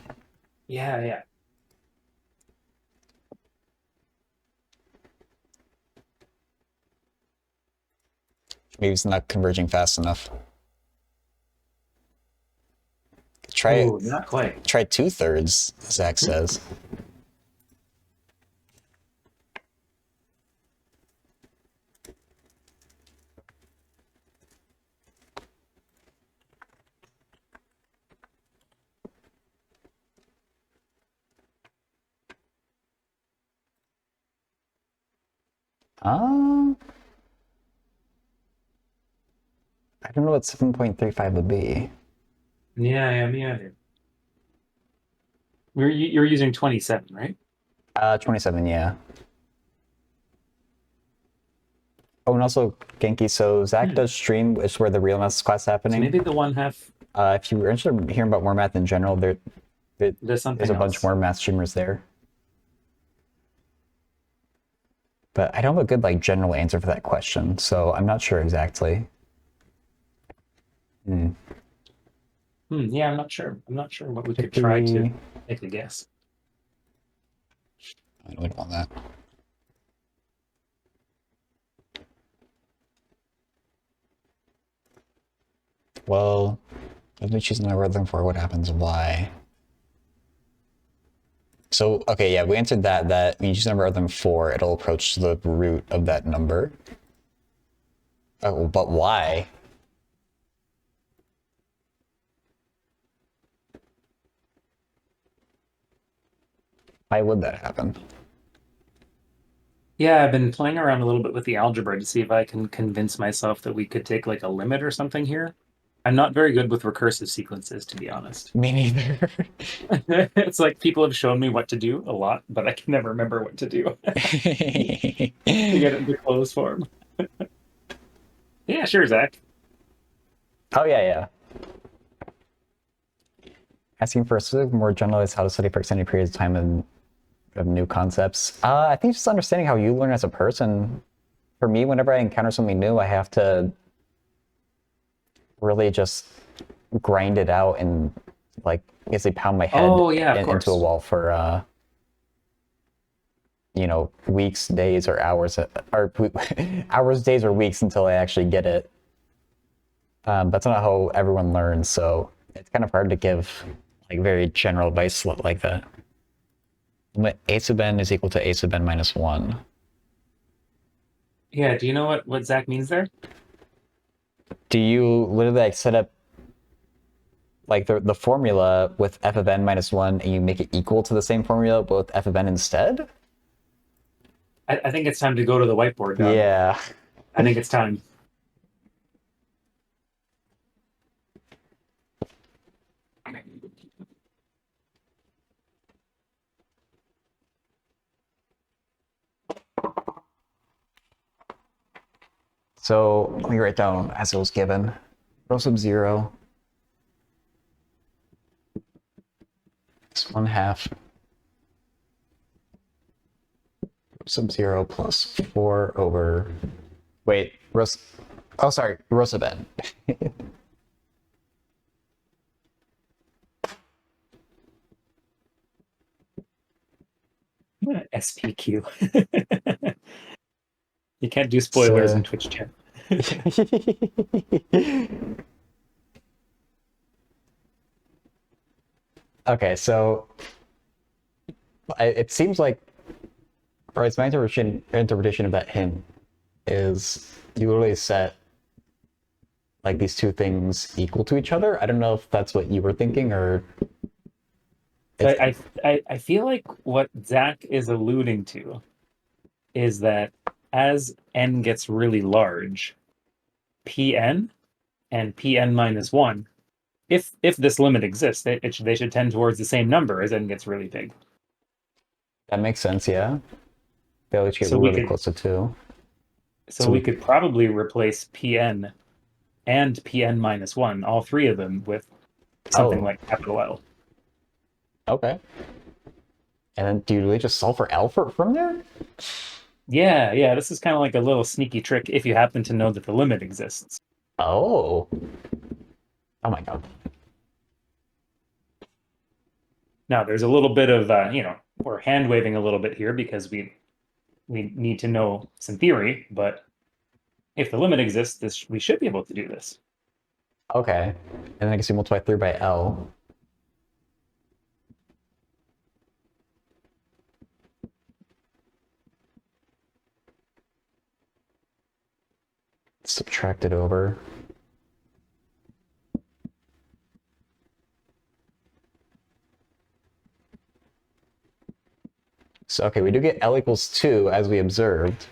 Yeah. Maybe it's not converging fast enough. Try Oh, not quite. try 2/3, Zach says. Um, I don't know what 7.35 would be. Yeah, me either. You're using 27, right? 27, yeah. Oh, and also, Genki, so Zach does stream, which is where the real math class is So happening. maybe the 1/2 If you were interested in hearing about more math in general, there's there's something a bunch else. more math streamers there. But I don't have a good like general answer for that question, so I'm not sure exactly. Yeah, I'm not sure. I'm not sure what we could Should try to we... make a guess. I don't want that. Well, if we choose an algorithm for what happens, why? So, okay, yeah, we answered that when you choose an algorithm 4, it'll approach the root of that number. Oh, but why? Why would that happen? Yeah, I've been playing around a little bit with the algebra to see if I can convince myself that we could take like a limit or something here. I'm not very good with recursive sequences, to be honest. Me neither. It's like people have shown me what to do a lot, but I can never remember what to do to get it into closed form. Yeah, sure, Zach. Oh, yeah, yeah. Asking for a specific, more generalized how to study for extended periods of time and of new concepts. I think just understanding how you learn as a person. For me, whenever I encounter something new, I have to really just grind it out and like basically pound my head Oh, yeah, of into a course. wall for you know, weeks, days, or hours, or hours, days, or weeks until I actually get it. That's not how everyone learns, so it's kind of hard to give like very general advice like that. Limit a sub n is equal to a sub n minus 1. Yeah, do you know what Zach means there? Do you literally like set up like the formula with f of n minus 1 and you make it equal to the same formula but with f of n instead? I think it's time to go to the whiteboard, dog. Yeah. I think it's time. So let me write down as it was given. Rho sub 0 is 1/2 sub 0 plus 4 over... Wait, oh, sorry, rho sub n. SPQ. You can't do spoilers So... in Twitch chat. Okay, so it seems like, or it's my interpretation of that hint is you literally set like these two things equal to each other. I don't know if that's what you were thinking or it's... I feel like what Zach is alluding to is that as n gets really large, Pn and Pn minus 1, if this limit exists, they should tend towards the same number as n gets really big. That makes sense, yeah. They always get So we really could close to 2. so So we we... could probably replace Pn and Pn minus 1, all three of them, with something Oh, like capital L. okay. And then do you really just solve for L from there? Yeah, this is kind of like a little sneaky trick if you happen to know that the limit exists. Oh. Oh my god. Now, there's a little bit of, we're hand waving a little bit here because we need to know some theory, but if the limit exists, we should be able to do this. Okay. And then I guess you multiply through by L. Subtract it over. So, okay, we do get L equals 2 as we observed.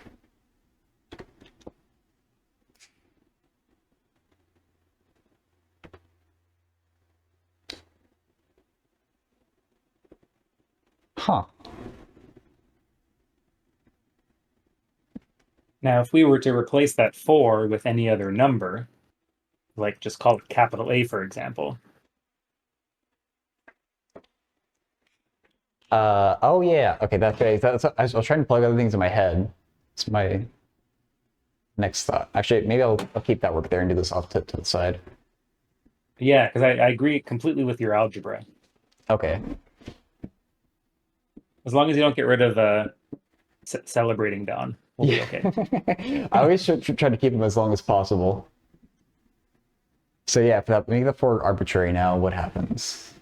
Huh. Now, if we were to replace that 4 with any other number, like just call it capital A, for example. Oh yeah. Okay, that's right. I was trying to plug other things in my head. It's my next thought. Actually, maybe I'll keep that work there and do this off to the side. Yeah, because I agree completely with your algebra. Okay. As long as you don't get rid of celebrating Dawn, we'll be okay. I always should try to keep them as long as possible. So yeah, if that make the 4 arbitrary now, what happens?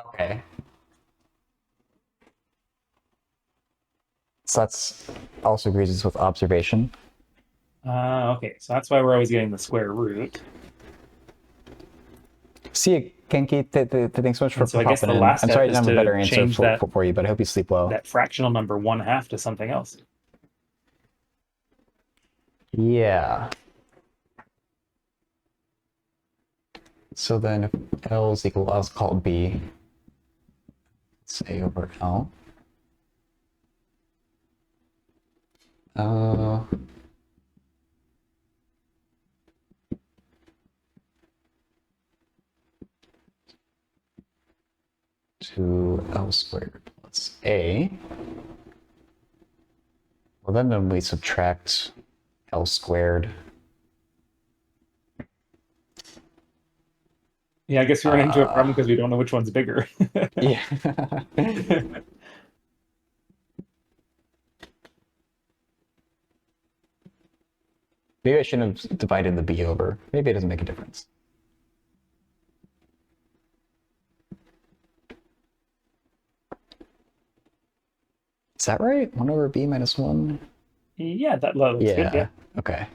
Okay. So that's also agrees with observation. Okay, so that's why we're always getting the square root. See you, Kenki. Thanks so much for And so I guess popping the in. last I'm step sorry I is didn't have a to better answer change for you, but I hope you sleep well. that fractional number 1/2 to something else. Yeah. So then if L is equal, let's call B. It's A over L. Uh, to L squared plus A. Well, then we subtract L squared. Yeah, I guess we run into a problem because we don't know which one's bigger. Yeah. Maybe I shouldn't have divided the B over. Maybe it doesn't make a difference. Is that right? 1 over B minus 1? Yeah, that looks good. Yeah. Okay.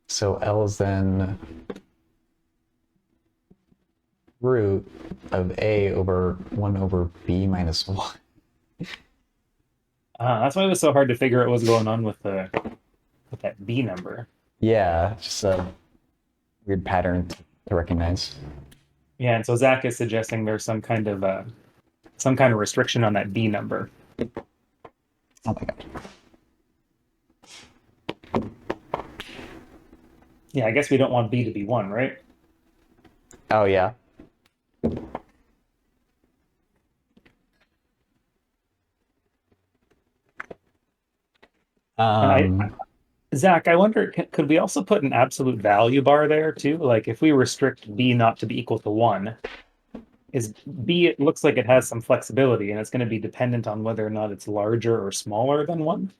So L is then root of A over 1 over B minus 1. That's why it was so hard to figure out what's going on with that B number. Yeah, just a weird pattern to recognize. Yeah, and so Zach is suggesting there's some kind of restriction on that B number. Oh my god. Yeah, I guess we don't want B to be 1, right? Oh yeah. And Zach, I wonder, could we also put an absolute value bar there too? Like if we restrict B not to be equal to 1, is B, it looks like it has some flexibility and it's going to be dependent on whether or not it's larger or smaller than 1.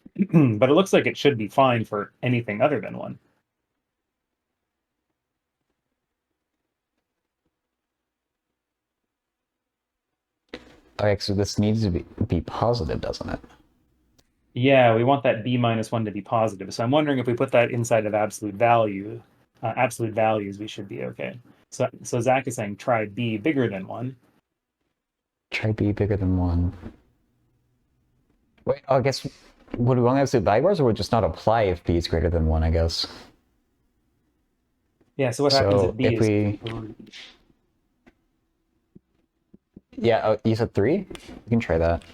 But it looks like it should be fine for anything other than 1. Okay, so this needs to be positive, doesn't it? Yeah, we want that B minus 1 to be positive. So I'm wondering if we put that inside of absolute values, we should be okay. So Zach is saying try B bigger than 1. Try B bigger than 1. Wait, I guess, would we want absolute value bars or would just not apply if B is greater than 1, I guess? Yeah, so what happens if B is 3? Yeah, you said 3? You can try that.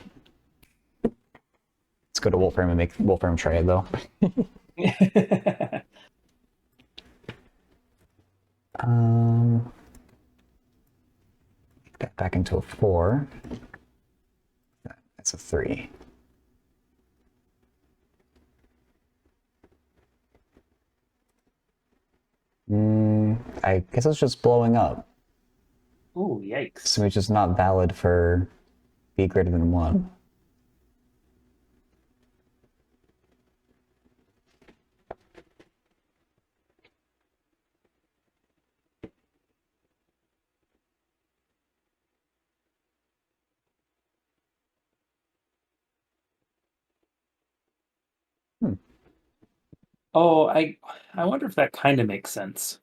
Let's go to Wolfram and make Wolfram try it, though. That back into a 4. That's a 3. I guess it's just blowing up. Ooh, yikes. So it's just not valid for B greater than 1. Oh, I wonder if that kind of makes sense.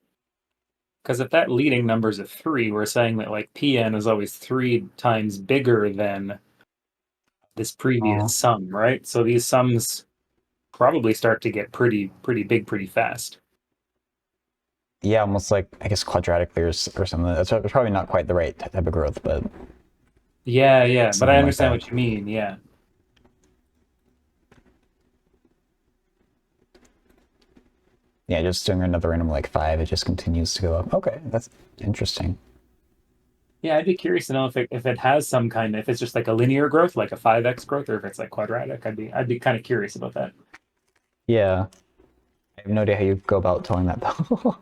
Because if that leading number is a 3, we're saying that like Pn is always 3 times bigger than this previous sum, right? So these sums probably start to get pretty big pretty fast. Yeah, almost like, I guess, quadratically or something. That's probably not quite the right type of growth, but Yeah, but I something like understand that. what you mean. Yeah. Yeah, just doing another random like 5, it just continues to go up. Okay, that's interesting. Yeah, I'd be curious to know if it has some kind of, if it's just like a linear growth, like a 5x growth, or if it's like quadratic. I'd be kind of curious about that. Yeah, I have no idea how you go about telling that though.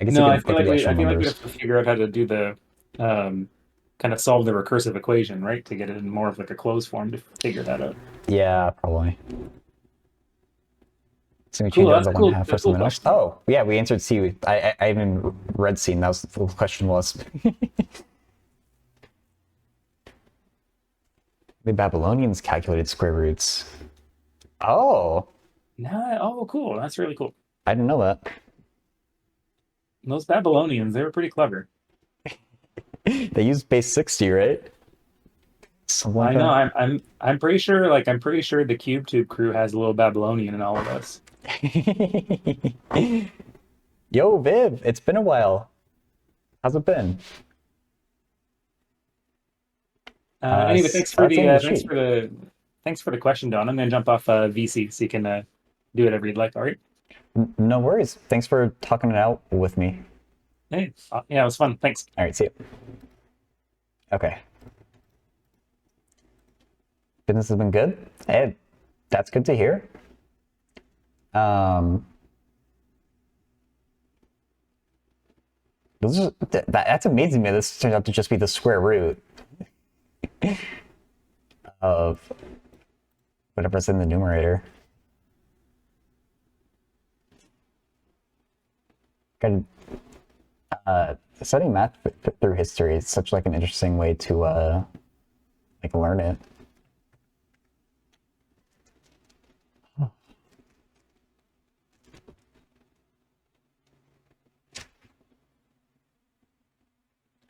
I guess No, it could be actual I feel like we'd numbers. have to figure out how to do the kind of solve the recursive equation, right? To get it in more of like a closed form to figure that out. Yeah, probably. So we change Cool, out the one half for that's a cool something else. question. Oh, yeah, we answered C. I even read C, and that was the question was. The Babylonians calculated square roots. Oh, Nah, oh, cool. That's really cool. I didn't know that. Those Babylonians, they were pretty clever. They used base 60, right? Something like I know. that. I'm pretty sure. Like, I'm pretty sure the CubeTube crew has a little Babylonian in all of us. Yo, Viv, it's been a while. How's it been? Anyway, So that's the end of the sheet. thanks for the question, Don. I'm gonna jump off VC so you can do whatever you'd like. All right. No worries. Thanks for talking it out with me. Hey, yeah, it was fun. Thanks. All right, see you. Okay. Business has been good. Hey, that's good to hear. Um, that's amazing, man. This turns out to just be the square root of whatever's in the numerator. Studying math through history is such like an interesting way to like learn it.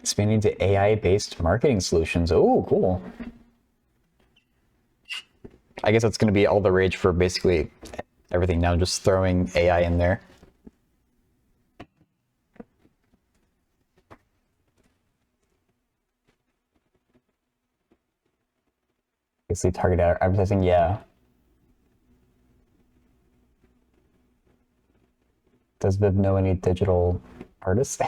Expanding to AI-based marketing solutions. Oh, cool. I guess that's going to be all the rage for basically everything now, just throwing AI in there. Basically targeted advertising, yeah. Does Viv know any digital artists?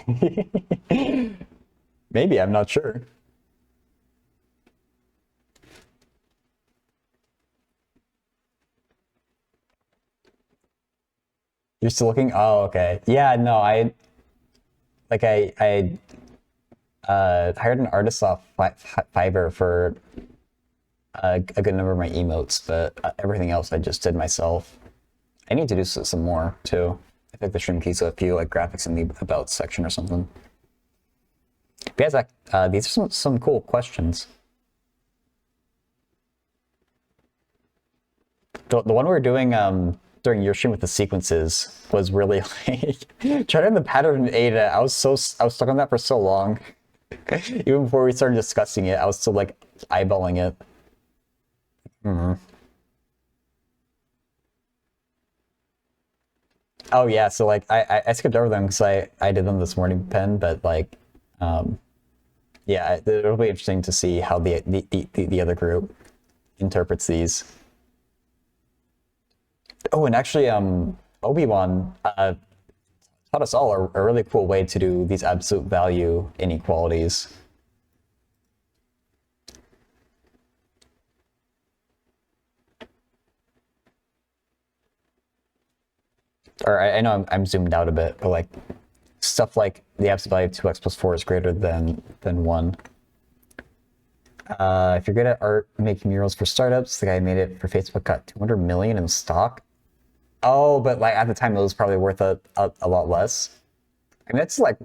Maybe, I'm not sure. You're still looking? Oh, okay. Yeah, no, I hired an artist off Fiverr for a good number of my emotes, but everything else I just did myself. I need to do some more too. I think the stream keys a few like graphics in the about section or something. But yeah, these are some cool questions. The one we were doing during your stream with the sequences was really like trying to the pattern in Ada. I was stuck on that for so long. Even before we started discussing it, I was still like eyeballing it. Oh yeah, so like I skipped over them because I did them this morning, Pen, but like yeah, it'll be interesting to see how the other group interprets these. Oh, and actually, Obi-Wan taught us all a really cool way to do these absolute value inequalities. Or I know I'm zoomed out a bit, but like stuff like the absolute value of 2x plus 4 is greater than 1. If you're good at art, making murals for startups, the guy who made it for Facebook got 200 million in stock. Oh, but like at the time it was probably worth a lot less. I mean, it's like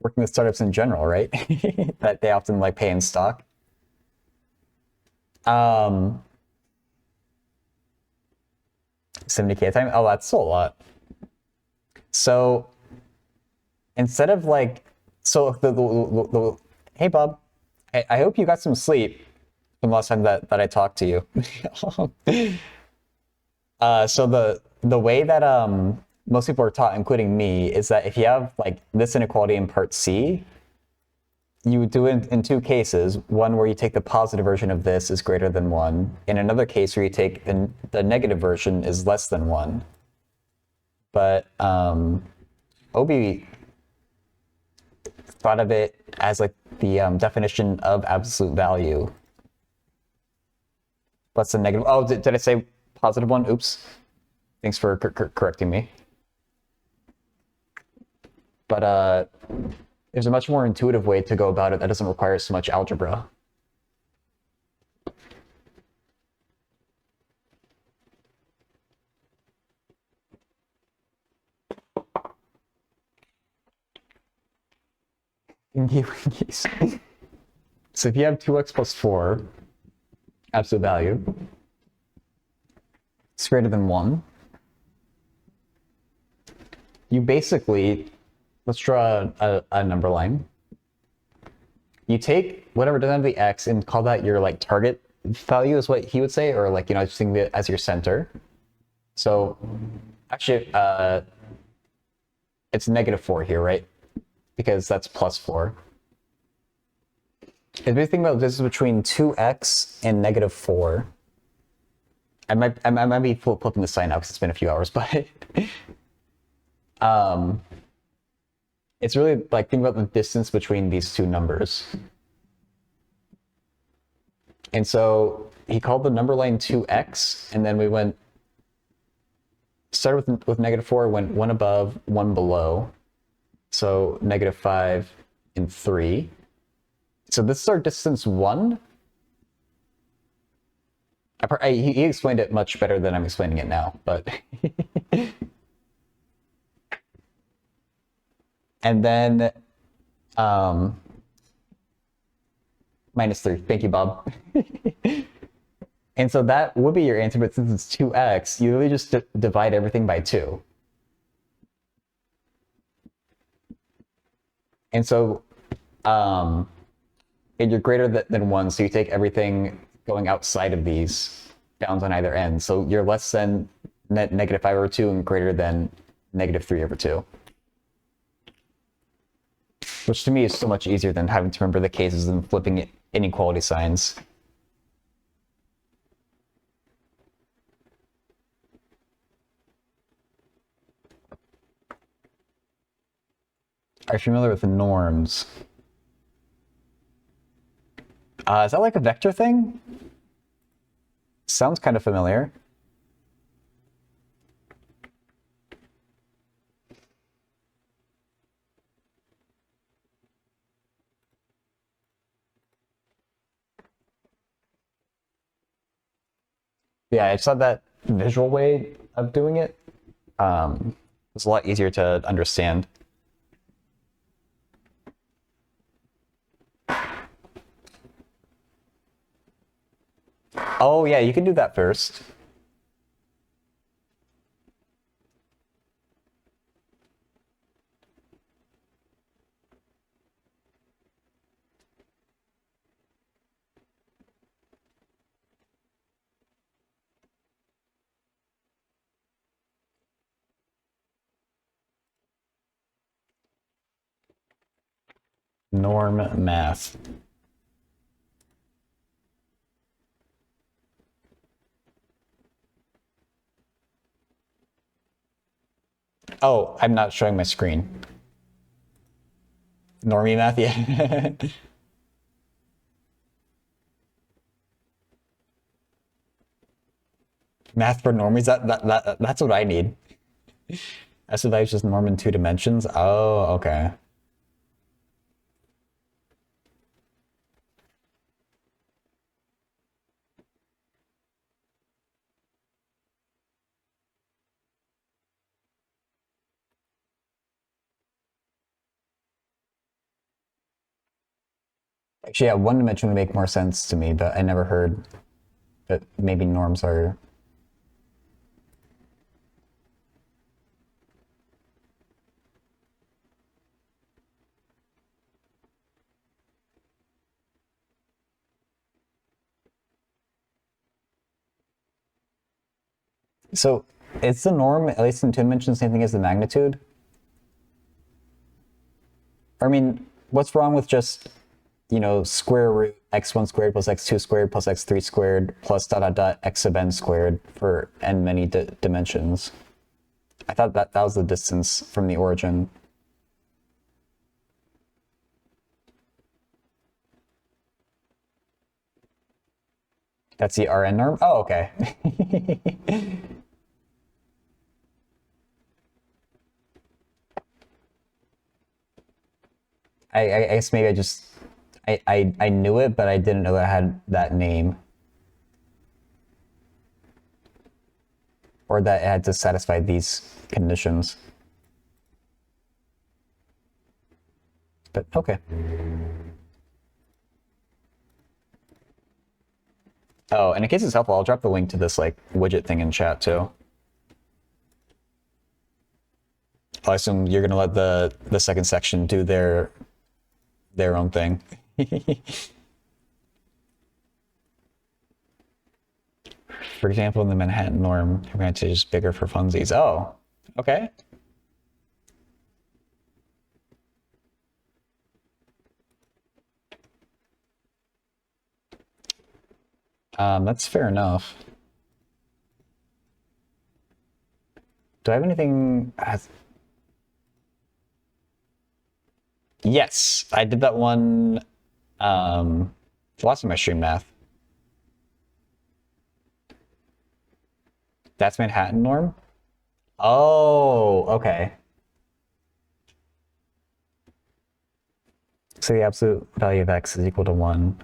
working with startups in general, right? That they often like pay in stock. 70K a time. Oh, that's still a lot. So instead of like, so hey Bob, I hope you got some sleep. from the last time that I talked to you. So the way that most people are taught, including me, is that if you have like this inequality in part C, you would do it in two cases. One where you take the positive version of this is greater than 1, in another case where you take the negative version is less than 1. But Obi thought of it as like the definition of absolute value. What's the negative? Oh, did I say positive 1? Oops. Thanks for correcting me. But there's a much more intuitive way to go about it that doesn't require so much algebra. So if you have 2x plus 4, absolute value, it's greater than 1, you basically, let's draw a number line. You take whatever doesn't have the x and call that your like target value is what he would say, or like, just think of it as your center. So actually, it's -4 here, right? Because that's plus 4. If you think about this is between 2x and -4. I might be flipping the sign now because it's been a few hours, but it's really like, think about the distance between these two numbers. And so he called the number line 2x, and then we started with -4, went 1 above, 1 below. So -5 and 3. So this is our distance 1. He explained it much better than I'm explaining it now, but and then -3. Thank you, Bob. And so that would be your answer, but since it's 2x, you really just divide everything by 2. And so and you're greater than 1, so you take everything going outside of these bounds on either end. So you're less than -5 over 2 and greater than -3 over 2. Which to me is so much easier than having to remember the cases and flipping inequality signs. Are you familiar with the norms? Is that like a vector thing? Sounds kind of familiar. Yeah, I saw that visual way of doing it. It's a lot easier to understand. Oh yeah, you can do that first. Norm math. Oh, I'm not showing my screen. Normie math, yeah. Math for normies, that's what I need. S of I is just norm in 2 dimensions? Oh, okay. Actually, yeah, 1 dimension would make more sense to me, but I never heard that maybe norms are... So is the norm, at least in two dimensions, the same thing as the magnitude? I mean, what's wrong with just, you know, square root x1 squared plus x2 squared plus x3 squared plus dot dot dot x sub n squared for n many dimensions? I thought that was the distance from the origin. That's the Rn norm? Oh, okay. I guess maybe I just I knew it, but I didn't know that I had that name. Or that it had to satisfy these conditions. But okay. Oh, and in case it's helpful, I'll drop the link to this like widget thing in chat too. I assume you're gonna let the second section do their own thing. For example, in the Manhattan norm, we're going to just bigger for funsies. Oh, okay. That's fair enough. Do I have anything? Yes, I did that one the last time I streamed math. That's Manhattan norm? Oh, okay. So the absolute value of x is equal to 1.